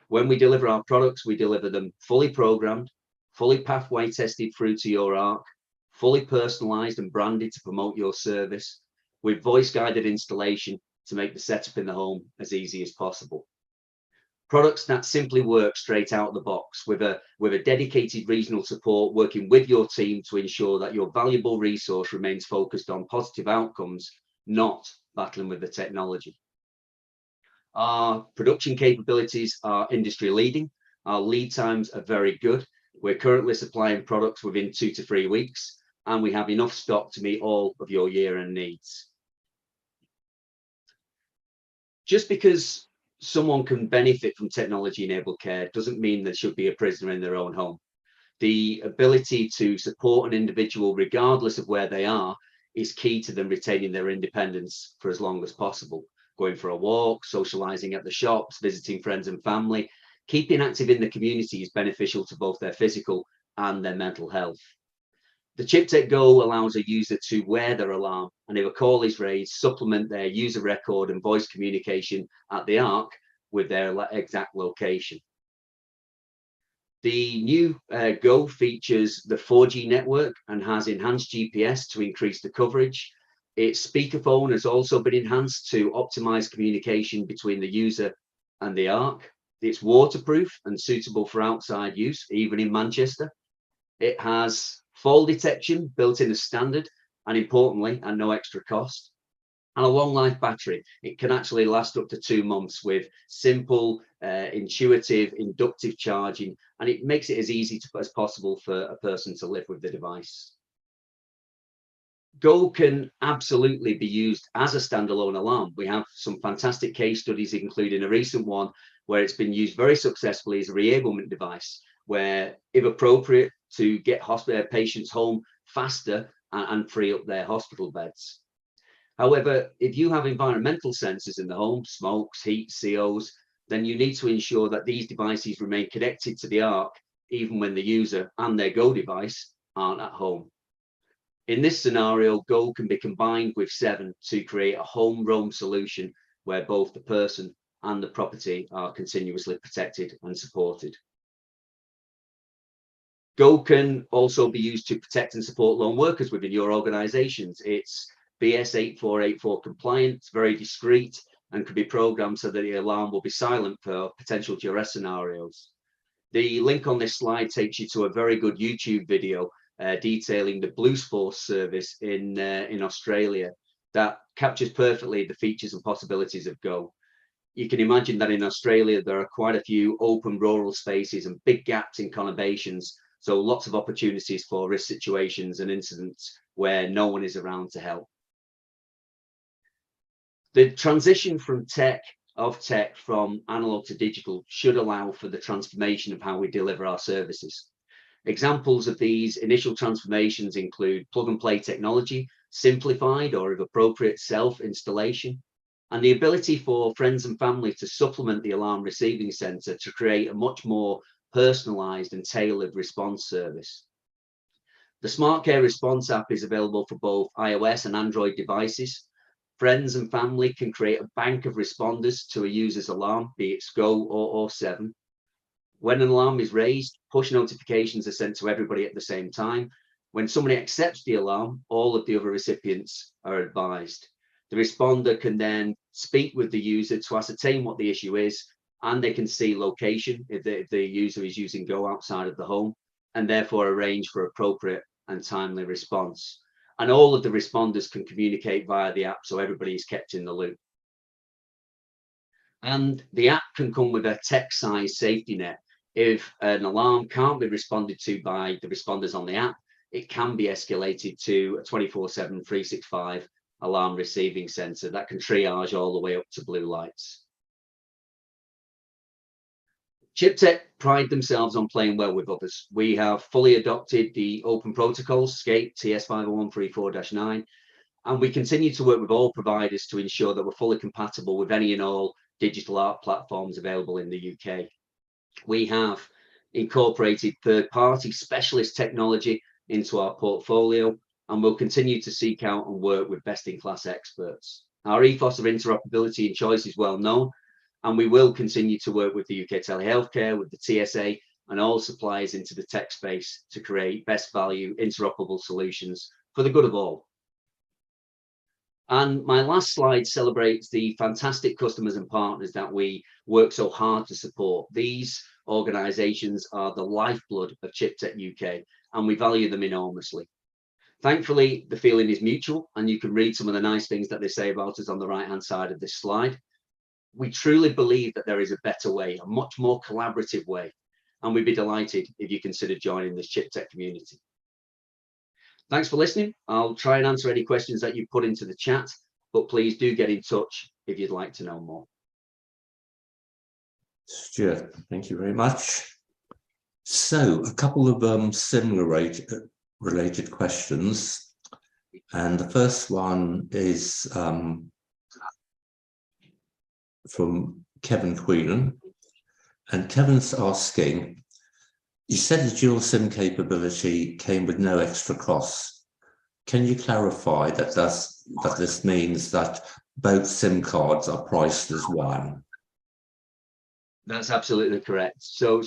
When we deliver our products, we deliver them fully programmed, fully pathway tested through to your ARC, fully personalized and branded to promote your service, with voice guided installation to make the setup in the home as easy as possible. Products that simply work straight out of the box with a dedicated regional support working with your team to ensure that your valuable resource remains focused on positive outcomes, not battling with the technology. Our production capabilities are industry leading. Our lead times are very good. We're currently supplying products within 2 to 3 weeks, and we have enough stock to meet all of your year-end needs. Just because someone can benefit from technology-enabled care doesn't mean they should be a prisoner in their own home. The ability to support an individual regardless of where they are is key to them retaining their independence for as long as possible. Going for a walk, socializing at the shops, visiting friends and family, keeping active in the community is beneficial to both their physical and their mental health. The ChipTech Go allows a user to wear their alarm, and if a call is raised, supplement their user record and voice communication at the ARC with their exact location. The new Go features the 4G network and has enhanced GPS to increase the coverage. Its speakerphone has also been enhanced to optimize communication between the user and the ARC. It's waterproof and suitable for outside use, even in Manchester. It has fall detection built in as standard, and importantly, at no extra cost. And a long life battery. It can actually last up to 2 months with simple, intuitive, inductive charging, and it makes it as easy as possible for a person to live with the device. Go can absolutely be used as a standalone alarm. We have some fantastic case studies, including a recent one where it's been used very successfully as a reablement device, where, if appropriate, to get patients home faster and free up their hospital beds. However, if you have environmental sensors in the home, smokes, heat, COs, then you need to ensure that these devices remain connected to the ARC, even when the user and their Go device aren't at home. In this scenario, Go can be combined with 7 to create a home roam solution where both the person and the property are continuously protected and supported. Go can also be used to protect and support lone workers within your organizations. It's BS 8484 compliant, very discreet, and can be programmed so that the alarm will be silent for potential duress scenarios. The link on this slide takes you to a very good YouTube video detailing the Blues Force service in Australia that captures perfectly the features and possibilities of Go. You can imagine that in Australia, there are quite a few open rural spaces and big gaps in conurbations, so lots of opportunities for risk situations and incidents where no one is around to help. The transition from tech from analog to digital should allow for the transformation of how we deliver our services. Examples of these initial transformations include plug and play technology, simplified or, if appropriate, self-installation, and the ability for friends and family to supplement the alarm receiving center to create a much more personalized and tailored response service. The Smart Care Response app is available for both iOS and Android devices. Friends and family can create a bank of responders to a user's alarm, be it Go or 7. When an alarm is raised, push notifications are sent to everybody at the same time. When somebody accepts the alarm, all of the other recipients are advised. The responder can then speak with the user to ascertain what the issue is, and they can see location if the user is using Go outside of the home, and therefore arrange for appropriate and timely response. and all of the responders can communicate via the app, so everybody is kept in the loop. And the app can come with a TECS-size safety net. If an alarm can't be responded to by the responders on the app, it can be escalated to a 24/7, 365 alarm receiving centre that can triage all the way up to blue lights. ChipTech pride themselves on playing well with others. We have fully adopted the open protocols, SCAPE TS 50134-9, and we continue to work with all providers to ensure that we're fully compatible with any and all digital art platforms available in the UK. We have incorporated third-party specialist technology into our portfolio, and we'll continue to seek out and work with best-in-class experts. Our ethos of interoperability and choice is well known, and we will continue to work with the UK Telehealthcare, with the TSA, and all suppliers into the tech space to create best value interoperable solutions for the good of all. And my last slide celebrates the fantastic customers and partners that we work so hard to support. These organisations are the lifeblood of ChipTech UK, and we value them enormously. Thankfully, the feeling is mutual, and you can read some of the nice things that they say about us on the right-hand side of this slide. We truly believe that there is a better way, a much more collaborative way, and we'd be delighted if you consider joining this ChipTech community. Thanks for listening. I'll try and answer any questions that you put into the chat, but please do get in touch if you'd like to know more. Stuart, thank you very much. So a couple of similar related questions. And the first one is from Kevin Queenan. And Kevin's asking, you said the dual SIM capability came with no extra costs. Can you clarify that this means that both SIM cards are priced as one? That's absolutely correct. So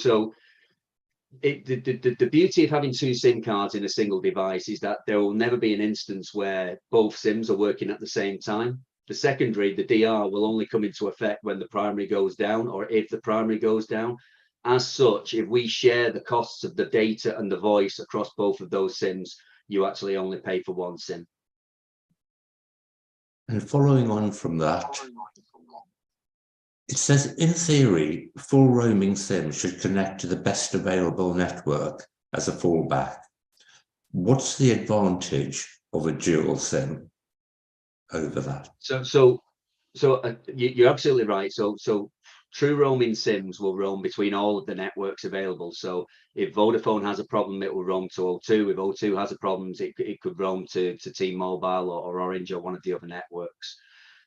the beauty of having two SIM cards in a single device is that there will never be an instance where both SIMs are working at the same time. The secondary, the DR, will only come into effect when the primary goes down, or if the primary goes down. As such, if we share the costs of the data and the voice across both of those SIMs, you actually only pay for one SIM. And following on from that, it says, in theory, full roaming SIM should connect to the best available network as a fallback. What's the advantage of a dual SIM over that? So you're absolutely right. So true roaming SIMs will roam between all of the networks available. So if Vodafone has a problem, it will roam to O2. If O2 has a problem, it could roam to T-Mobile or Orange or one of the other networks.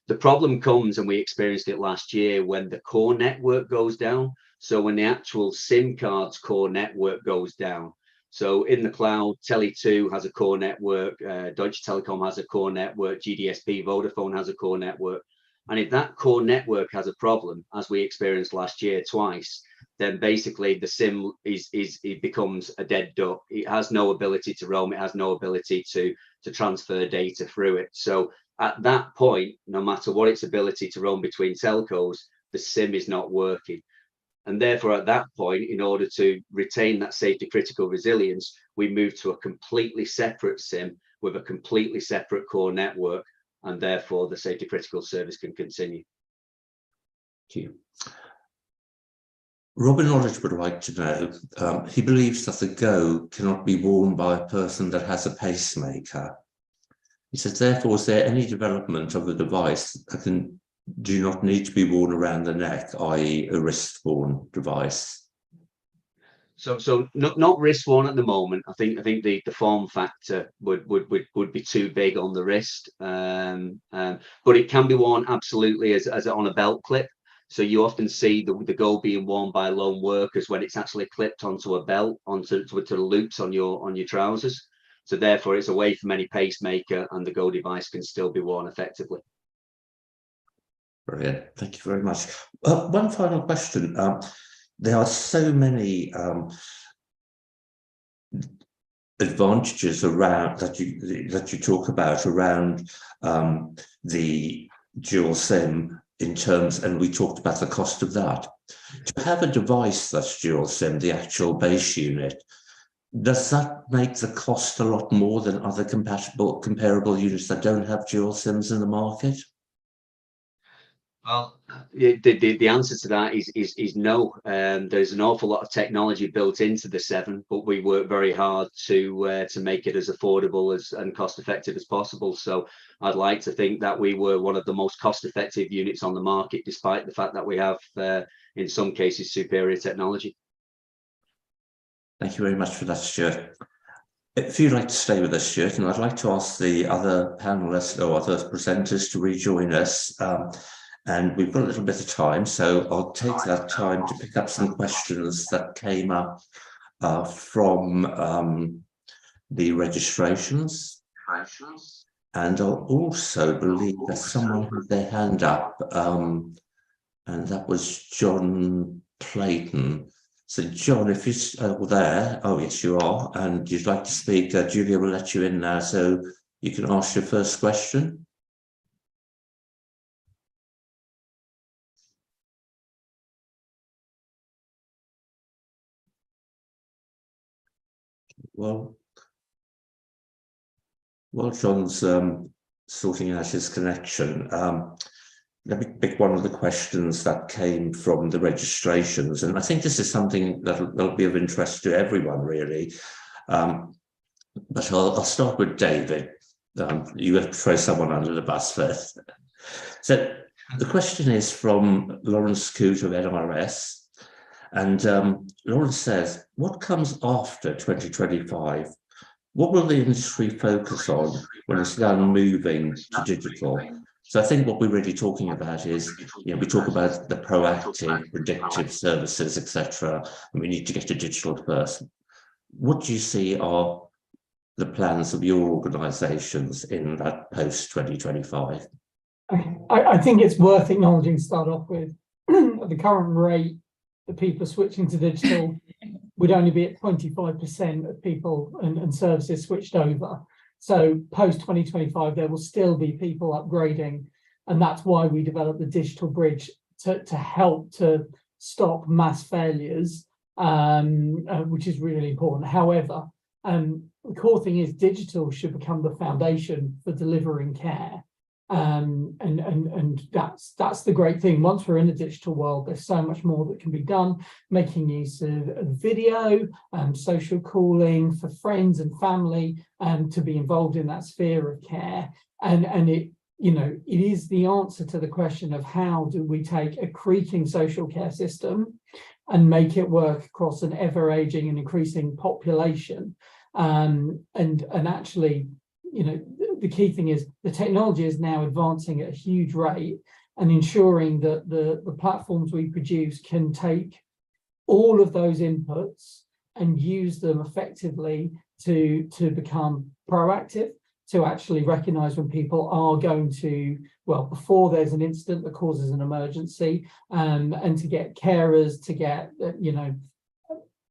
The problem comes, and we experienced it last year, when the core network goes down. So when the actual SIM card's core network goes down. So in the cloud, Tele2 has a core network, Deutsche Telekom has a core network, GDSP, Vodafone has a core network. And if that core network has a problem, as we experienced last year twice, then basically the SIM it becomes a dead duck. It has no ability to roam. It has no ability to transfer data through it. So at that point, no matter what its ability to roam between telcos, the SIM is not working. And therefore, at that point, in order to retain that safety critical resilience, we move to a completely separate SIM with a completely separate core network, and therefore the safety critical service can continue. Thank you. Robin Knowledge would like to know, he believes that the Go cannot be worn by a person that has a pacemaker. He says, therefore, is there any development of a device that do not need to be worn around the neck, i.e. a wrist-worn device? So not wrist-worn at the moment. I think the form factor would be too big on the wrist, but it can be worn absolutely as on a belt clip. So you often see the Go being worn by lone workers when it's actually clipped onto a belt, onto the loops on your trousers. So therefore, it's away from any pacemaker, and the Go device can still be worn effectively. Brilliant. Thank you very much. One final question. There are so many advantages around that you talk about around the dual SIM in terms, and we talked about the cost of that. To have a device that's dual SIM, the actual base unit, does that make the cost a lot more than other comparable units that don't have dual SIMs in the market? Well, the answer to that is no. There's an awful lot of technology built into the 7, but we work very hard to make it as affordable and cost effective as possible. So I'd like to think that we were one of the most cost effective units on the market, despite the fact that we have, in some cases, superior technology. Thank you very much for that, Stuart. If you'd like to stay with us, Stuart, and I'd like to ask the other panelists or other presenters to rejoin us. And we've got a little bit of time, so I'll take that time to pick up some questions that came up from the registrations. And I'll also believe that someone had their hand up, and that was John Clayton. So John, if you're there, oh yes you are, and you'd like to speak, Julia will let you in now, so you can ask your first question. Well, while John's sorting out his connection, let me pick one of the questions that came from the registrations, and I think this is something that'll be of interest to everyone, really. But I'll start with David. You have to throw someone under the bus first. So the question is from Lawrence Coote of NRS. And Lawrence says, what comes after 2025? What will the industry focus on when it's done moving to digital? So I think what we're really talking about is, we talk about the proactive, predictive services, etc., and we need to get to digital first. What do you see are the plans of your organisations in that post-2025? I think it's worth acknowledging to start off with, at the current rate, the people switching to digital would only be at 25% of people and services switched over. So post 2025, there will still be people upgrading. And that's why we developed the digital bridge to help to stop mass failures, which is really important. However, the core thing is digital should become the foundation for delivering care. And that's the great thing. Once we're in the digital world, there's so much more that can be done, making use of video, social calling for friends and family, to be involved in that sphere of care. And it is the answer to the question of how do we take a creaking social care system and make it work across an ever-aging and increasing population. And actually, the key thing is the technology is now advancing at a huge rate, and ensuring that the platforms we produce can take all of those inputs and use them effectively to become proactive, to actually recognize when people are going to, before there's an incident that causes an emergency, and to get carers, to get,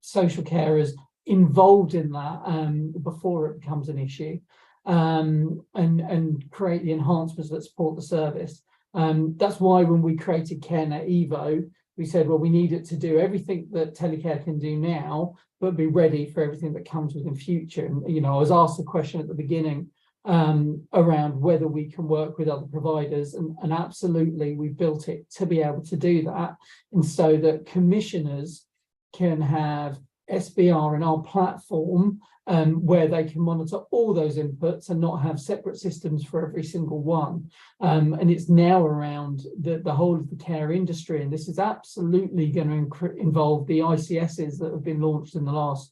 social carers involved in that before it becomes an issue. And create the enhancements that support the service. That's why when we created CareNet Evo, we said, well, we need it to do everything that telecare can do now, but be ready for everything that comes within future. And, I was asked a question at the beginning around whether we can work with other providers, and absolutely, we built it to be able to do that. And so that commissioners can have SBR in our platform, where they can monitor all those inputs and not have separate systems for every single one. And it's now around the whole of the care industry. And this is absolutely going to involve the ICSs that have been launched in the last,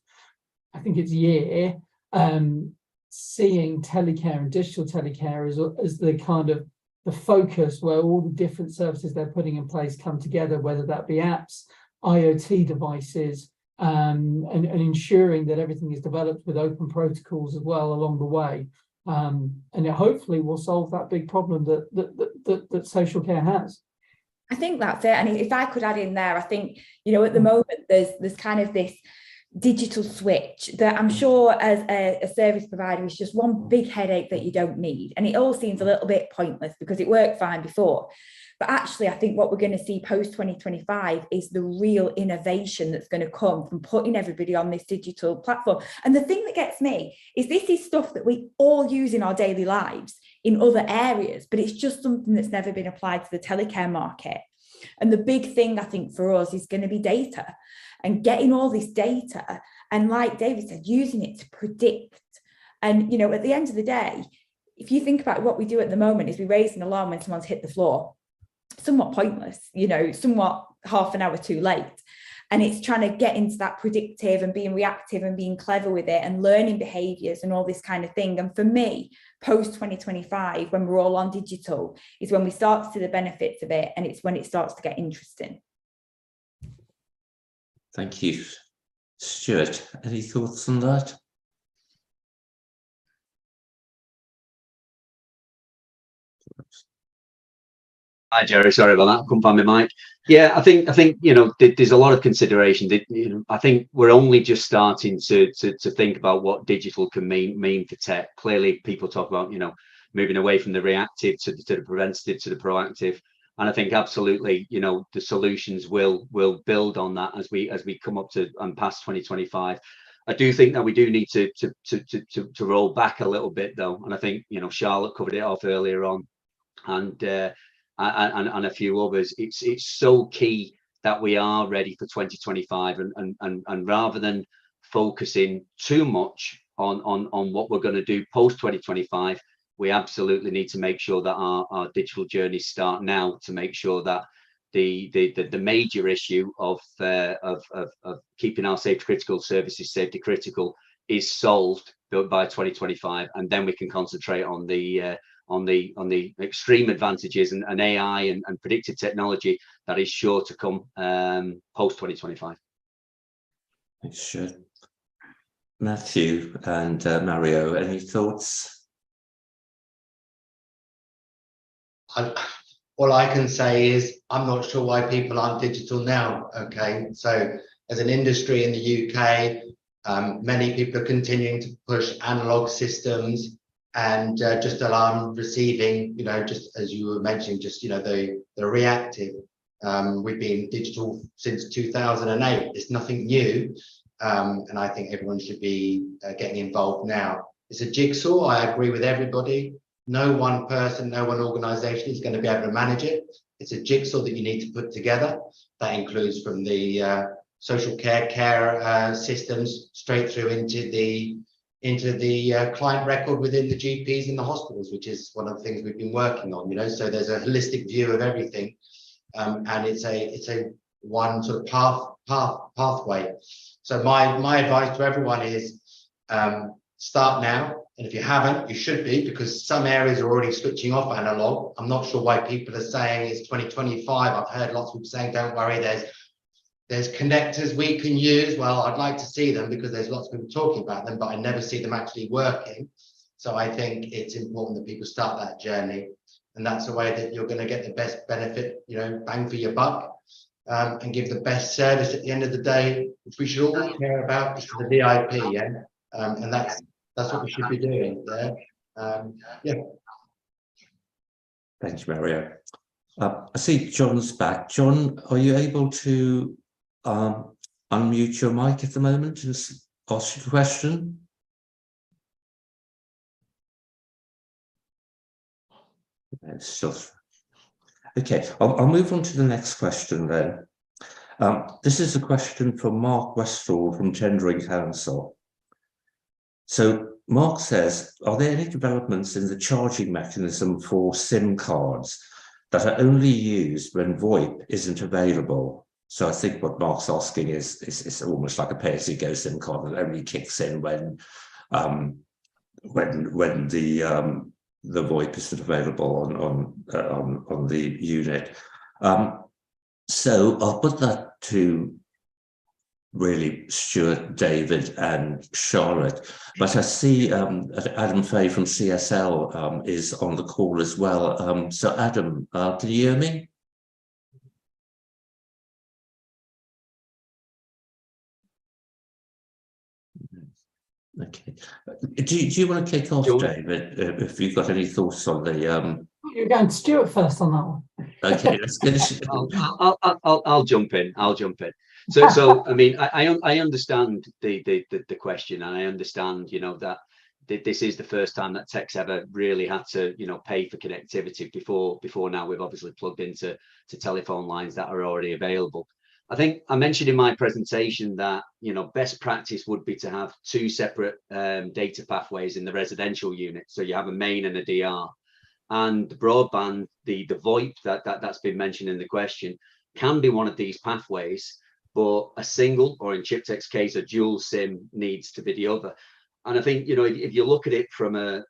I think it's year, seeing telecare and digital telecare as the kind of the focus where all the different services they're putting in place come together, whether that be apps, IoT devices, and ensuring that everything is developed with open protocols as well along the way. And it hopefully will solve that big problem that social care has. I think that's it. And if I could add in there, I think, at the moment there's kind of this digital switch that I'm sure as a service provider is just one big headache that you don't need. And it all seems a little bit pointless because it worked fine before. But actually, I think what we're going to see post 2025 is the real innovation that's going to come from putting everybody on this digital platform. And the thing that gets me is this is stuff that we all use in our daily lives in other areas, but it's just something that's never been applied to the telecare market. And the big thing, I think, for us is going to be data and getting all this data. And like David said, using it to predict. And, you know, at the end of the day, if you think about what we do at the moment is we raise an alarm when someone's hit the floor. Somewhat pointless, you know, somewhat half an hour too late. And it's trying to get into that predictive and being reactive and being clever with it and learning behaviors and all this kind of thing. And for me, post 2025, when we're all on digital, is when we start to see the benefits of it. And it's when it starts to get interesting. Thank you. Stuart, any thoughts on that? Hi, Jerry. Sorry about that. I couldn't find my mic. Yeah, I think you know there's a lot of consideration. You know, I think we're only just starting to think about what digital can mean for tech. Clearly, people talk about, you know, moving away from the reactive to the preventative to the proactive, and I think absolutely, you know, the solutions will build on that as we come up to and past 2025. I do think that we do need to roll back a little bit though, and I think, you know, Charlotte covered it off earlier on, and a few others. It's so key that we are ready for 2025, and rather than focusing too much on what we're going to do post 2025, we absolutely need to make sure that our digital journeys start now, to make sure that the major issue of keeping our safety critical services safety critical is solved by 2025, and then we can concentrate on the extreme advantages and AI and predictive technology that is sure to come post 2025. Thanks, Stuart. Matthew and Mario, any thoughts? All I can say is I'm not sure why people aren't digital now. Okay, so as an industry in the UK, many people are continuing to push analog systems and just alarm receiving, you know, just as you were mentioning, just, you know, the reactive. We've been digital since 2008. It's nothing new, and I think everyone should be getting involved now. It's a jigsaw. I agree with everybody. No one person, no one organisation is going to be able to manage it. It's a jigsaw that you need to put together. That includes from the social care systems straight through into the client record within the GPs in the hospitals, which is one of the things we've been working on. You know, so there's a holistic view of everything, and it's a one sort of pathway. So my advice to everyone is start now. And if you haven't, you should be, because some areas are already switching off analog. I'm not sure why people are saying it's 2025. I've heard lots of people saying, don't worry, there's connectors we can use. Well, I'd like to see them because there's lots of people talking about them, but I never see them actually working. So I think it's important that people start that journey. And that's the way that you're going to get the best benefit, you know, bang for your buck, and give the best service at the end of the day, which we should all care about, is the VIP, yeah? And that's what we should be doing there. Yeah. Thank you, Mario. I see John's back. John, are you able to unmute your mic at the moment and ask your question? Still. Okay, I'll move on to the next question then. This is a question from Mark Westall from Tendering Council. So Mark says, are there any developments in the charging mechanism for SIM cards that are only used when VoIP isn't available? So I think what Mark's asking is almost like a pay-as-you-go SIM card that only kicks in when the VoIP isn't available on the unit. So I'll put that to really Stuart, David and Charlotte, but I see Adam Fay from CSL is on the call as well. So Adam, can you hear me? Okay. Do you want to kick off, Sure. David? If you've got any thoughts on the You're going to Stuart first on that one. Okay, let's finish. I'll jump in. I'll jump in. So I mean, I understand the question, and I understand, you know, that this is the first time that TECS ever really had to, you know, pay for connectivity. Before now, we've obviously plugged into telephone lines that are already available. I think I mentioned in my presentation that, you know, best practice would be to have two separate data pathways in the residential unit. So you have a main and a DR. And the broadband, the VoIP that's been mentioned in the question, can be one of these pathways, but a single, or in ChipTech's case, a dual SIM needs to be the other. And I think, you know, if you look at it from a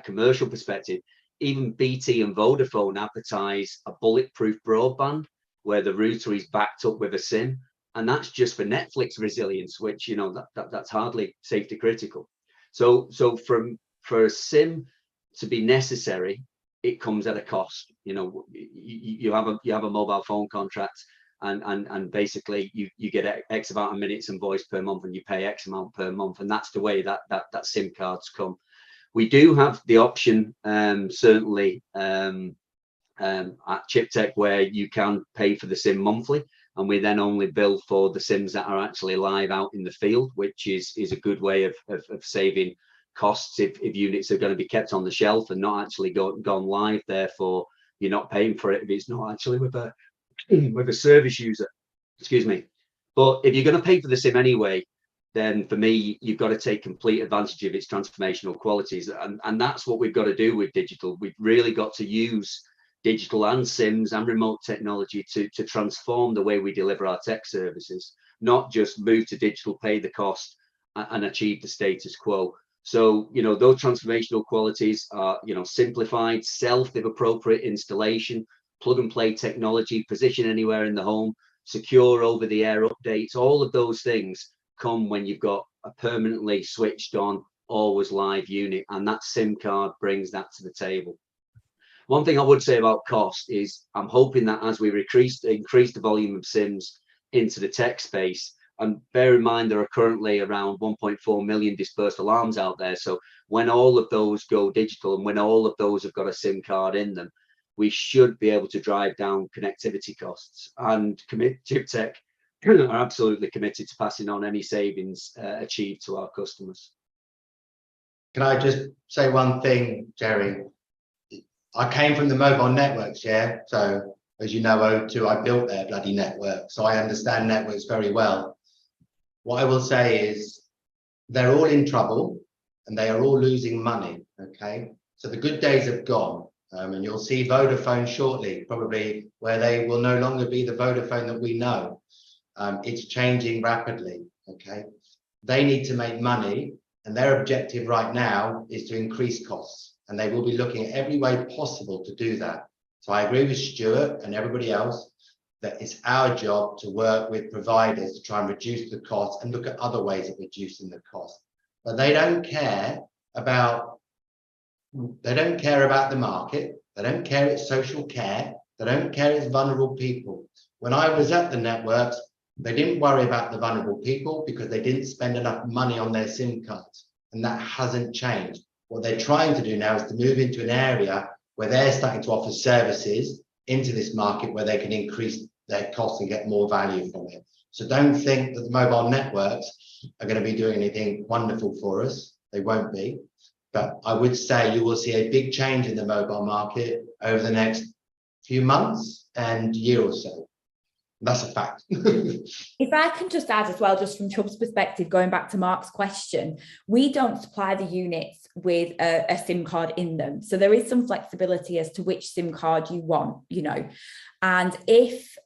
commercial perspective, even BT and Vodafone advertise a bulletproof broadband where the router is backed up with a SIM, and that's just for Netflix resilience, which, you know, that's hardly safety critical. So for a SIM to be necessary, it comes at a cost. You know, you have a mobile phone contract, and basically you get X amount of minutes and voice per month, and you pay X amount per month, and that's the way that SIM cards come. We do have the option, certainly at ChipTech, where you can pay for the SIM monthly, and we then only bill for the SIMs that are actually live out in the field, which is a good way of saving costs if units are going to be kept on the shelf and not actually gone live. Therefore, you're not paying for it if it's not actually with a service user. Excuse me. But if you're going to pay for the SIM anyway, then for me, you've got to take complete advantage of its transformational qualities, and that's what we've got to do with digital. We've really got to use digital and SIMs and remote technology to transform the way we deliver our tech services, not just move to digital, pay the cost, and achieve the status quo. So, you know, those transformational qualities are, you know, simplified, if appropriate installation, plug and play technology, position anywhere in the home, secure over the air updates. All of those things come when you've got a permanently switched on, always live unit, and that SIM card brings that to the table. One thing I would say about cost is I'm hoping that as we increase the volume of SIMs into the tech space, and bear in mind there are currently around 1.4 million dispersed alarms out there. So when all of those go digital and when all of those have got a SIM card in them, we should be able to drive down connectivity costs. And ChipTech are absolutely committed to passing on any savings achieved to our customers. Can I just say one thing, Jerry? I came from the mobile networks, yeah. So as you know, O2, I built their bloody network, so I understand networks very well. What I will say is they're all in trouble and they are all losing money. Okay, so the good days have gone, and you'll see Vodafone shortly, probably, where they will no longer be the Vodafone that we know. It's changing rapidly. Okay, they need to make money, and their objective right now is to increase costs. And they will be looking at every way possible to do that. So I agree with Stuart and everybody else that it's our job to work with providers to try and reduce the cost and look at other ways of reducing the cost. But they don't care about the market. They don't care it's social care. They don't care it's vulnerable people. When I was at the networks, they didn't worry about the vulnerable people because they didn't spend enough money on their SIM cards. And that hasn't changed. What they're trying to do now is to move into an area where they're starting to offer services into this market where they can increase their costs and get more value from it. So don't think that the mobile networks are going to be doing anything wonderful for us. They won't be. But I would say you will see a big change in the mobile market over the next few months and year or so. That's a fact. If I can just add as well, just from Chubb's perspective, going back to Mark's question, we don't supply the units with a SIM card in them. So there is some flexibility as to which SIM card you want, you know. And if,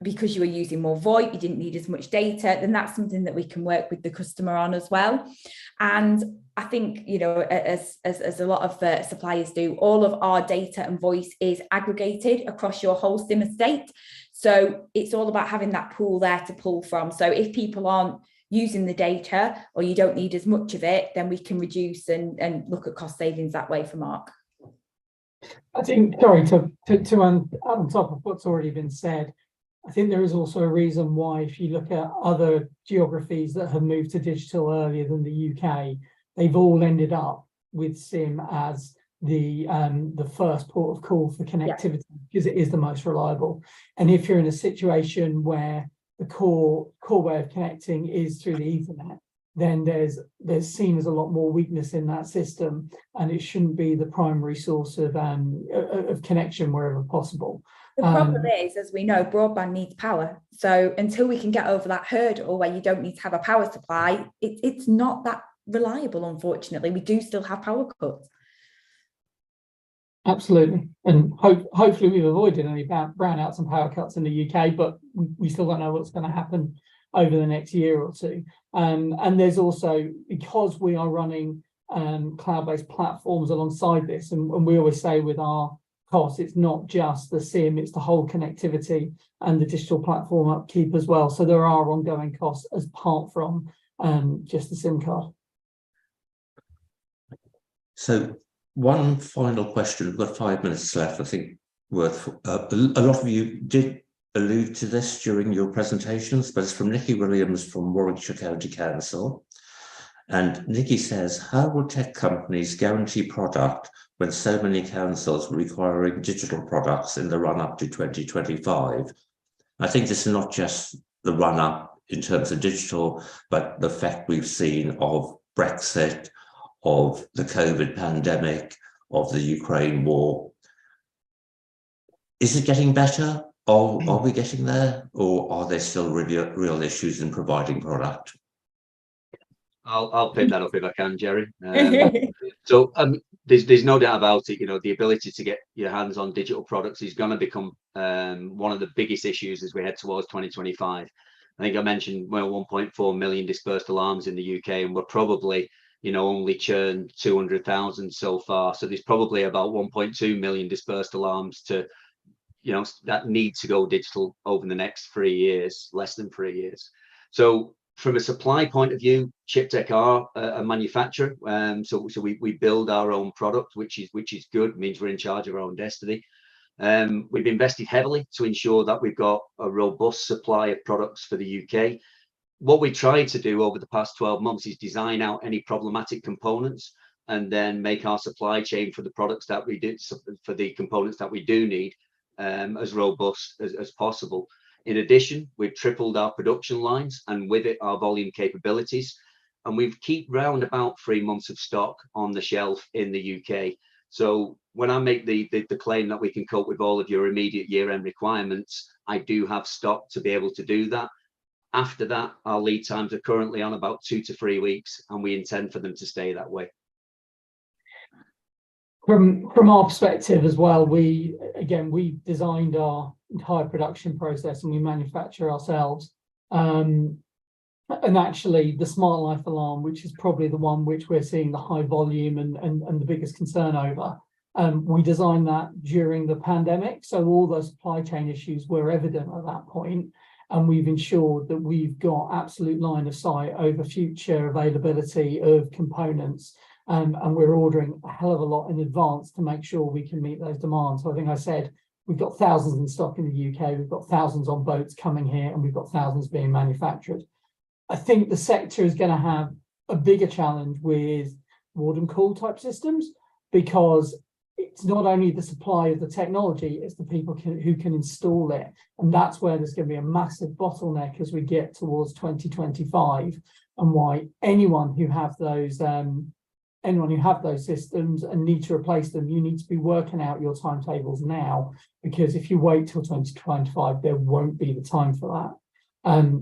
because you were using more VoIP, you didn't need as much data, then that's something that we can work with the customer on as well. And I think, you know, as a lot of suppliers do, all of our data and voice is aggregated across your whole SIM estate. So it's all about having that pool there to pull from. So if people aren't using the data or you don't need as much of it, then we can reduce and look at cost savings that way for Mark. I think, sorry, to add on top of what's already been said, I think there is also a reason why, if you look at other geographies that have moved to digital earlier than the UK, they've all ended up with SIM as the first port of call for connectivity, because it is the most reliable. And if you're in a situation where the core way of connecting is through the Ethernet, then there's seen as a lot more weakness in that system, and it shouldn't be the primary source of connection wherever possible. The problem is, as we know, broadband needs power. So until we can get over that hurdle where you don't need to have a power supply, it's not that reliable, unfortunately. We do still have power cuts. Absolutely. And hopefully we've avoided any brownouts and power cuts in the UK, but we still don't know what's going to happen over the next year or two. And there's also, because we are running cloud-based platforms alongside this, and we always say with our costs, it's not just the SIM, it's the whole connectivity and the digital platform upkeep as well. So there are ongoing costs as apart from just the SIM card. So one final question. We've got 5 minutes left. I think worth a lot of you did allude to this during your presentations, but it's from Nikki Williams from Warwickshire County Council. And Nikki says, how will tech companies guarantee product when so many councils are requiring digital products in the run-up to 2025? I think this is not just the run-up in terms of digital, but the fact we've seen of Brexit, of the COVID pandemic, of the Ukraine war. Is it getting better? Are we getting there? Or are there still real issues in providing product? I'll pick that up if I can, Jerry. So there's no doubt about it. You know, the ability to get your hands on digital products is going to become one of the biggest issues as we head towards 2025. I think I mentioned 1.4 million dispersed alarms in the UK, and we're probably, you know, only churned 200,000 so far. So there's probably about 1.2 million dispersed alarms to, you know, that need to go digital over the next 3 years, less than 3 years. So from a supply point of view, ChipTech are a manufacturer. So we build our own product, which is good, means we're in charge of our own destiny. We've invested heavily to ensure that we've got a robust supply of products for the UK. What we tried to do over the past 12 months is design out any problematic components and then make our supply chain for the products that we do, for the components that we do need, as robust as possible. In addition, we've tripled our production lines and with it our volume capabilities, and we've keep round about 3 months of stock on the shelf in the UK. So when I make the claim that we can cope with all of your immediate year-end requirements, I do have stock to be able to do that. After that, our lead times are currently on about 2 to 3 weeks, and we intend for them to stay that way. From our perspective as well, we designed our entire production process and we manufacture ourselves. And actually the Smart Life alarm, which is probably the one which we're seeing the high volume and the biggest concern over, we designed that during the pandemic. So all those supply chain issues were evident at that point, and we've ensured that we've got absolute line of sight over future availability of components. And we're ordering a hell of a lot in advance to make sure we can meet those demands. So I think I said we've got thousands in stock in the UK, we've got thousands on boats coming here, and we've got thousands being manufactured. I think the sector is going to have a bigger challenge with ward and call type systems, because it's not only the supply of the technology, it's the people who can install it. And that's where there's going to be a massive bottleneck as we get towards 2025, and why anyone who have those systems and need to replace them, you need to be working out your timetables now, because if you wait till 2025, there won't be the time for that.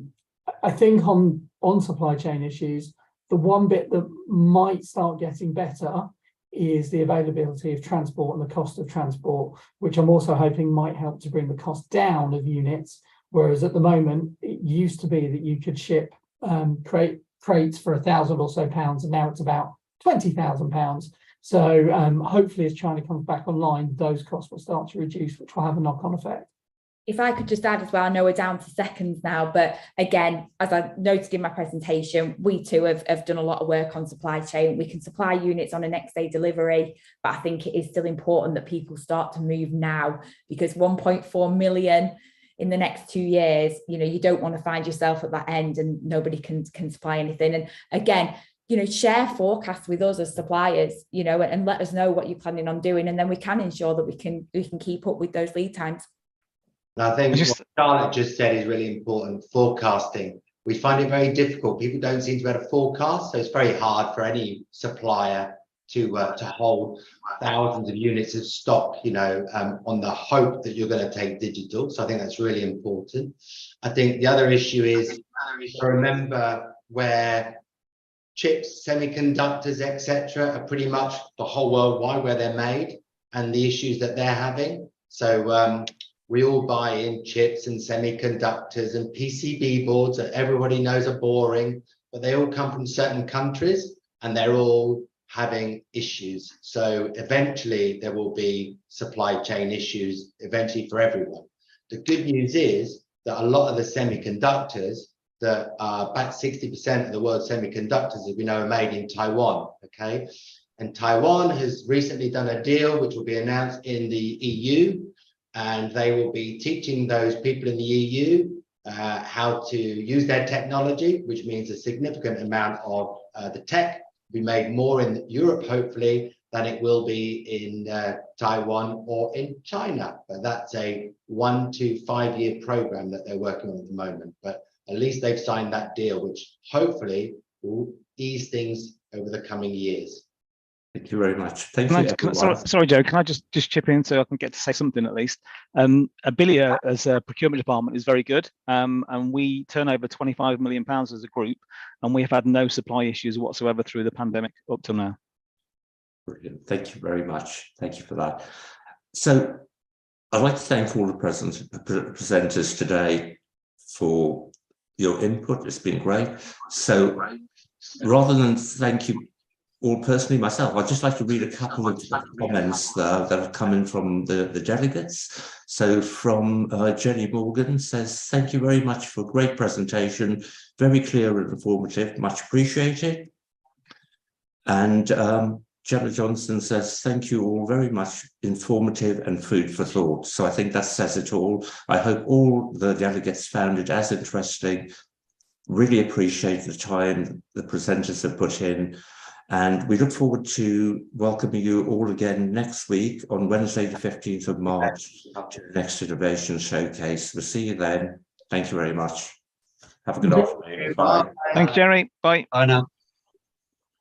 I think on supply chain issues, the one bit that might start getting better is the availability of transport and the cost of transport, which I'm also hoping might help to bring the cost down of units. Whereas at the moment, it used to be that you could ship crates for £1,000 or so, and now it's about £20,000. So hopefully as China comes back online, those costs will start to reduce, which will have a knock-on effect. If I could just add as well, I know we're down to seconds now, but again, as I noted in my presentation, we too have done a lot of work on supply chain. We can supply units on a next day delivery, but I think it is still important that people start to move now, because 1.4 million in the next 2 years, you don't want to find yourself at that end and nobody can supply anything. And again, share forecasts with us as suppliers, and let us know what you're planning on doing, and then we can ensure that we can keep up with those lead times. And I think what Charlotte just said is really important. Forecasting. We find it very difficult. People don't seem to be able to forecast, so it's very hard for any supplier to hold thousands of units of stock, on the hope that you're going to take digital. So I think that's really important. I think the other issue is remember where chips, semiconductors, etc., are pretty much the whole worldwide where they're made and the issues that they're having. So we all buy in chips and semiconductors and PCB boards that everybody knows are boring, but they all come from certain countries and they're all having issues. So eventually there will be supply chain issues eventually for everyone. The good news is that a lot of the semiconductors that are about 60% of the world's semiconductors, as we know, are made in Taiwan, okay? And Taiwan has recently done a deal which will be announced in the EU, and they will be teaching those people in the EU how to use their technology, which means a significant amount of the tech will be made more in Europe, hopefully, than it will be in Taiwan or in China. But that's a 1 to 5 year program that they're working on at the moment. But at least they've signed that deal, which hopefully will ease things over the coming years. Thank you very much. Thank you. Sorry, Joe, can I just chip in so I can get to say something at least? Abilia as a procurement department is very good, and we turn over £25 million as a group, and we have had no supply issues whatsoever through the pandemic up till now. Brilliant. Thank you very much. Thank you for that. So I'd like to thank all the presenters today for your input. It's been great. So rather than thank you all personally myself, I'd just like to read a couple of comments that have come in from the delegates. So from Jenny Morgan says, thank you very much for a great presentation, very clear and informative, much appreciated. And Gemma Johnson says, thank you all, very much informative and food for thought. So I think that says it all. I hope all the delegates found it as interesting. Really appreciate the time the presenters have put in. And we look forward to welcoming you all again next week on Wednesday, the 15th of March, to the next Innovation Showcase. We'll see you then. Thank you very much. Have a good afternoon. Bye. Thanks, Jerry. Bye. Bye now.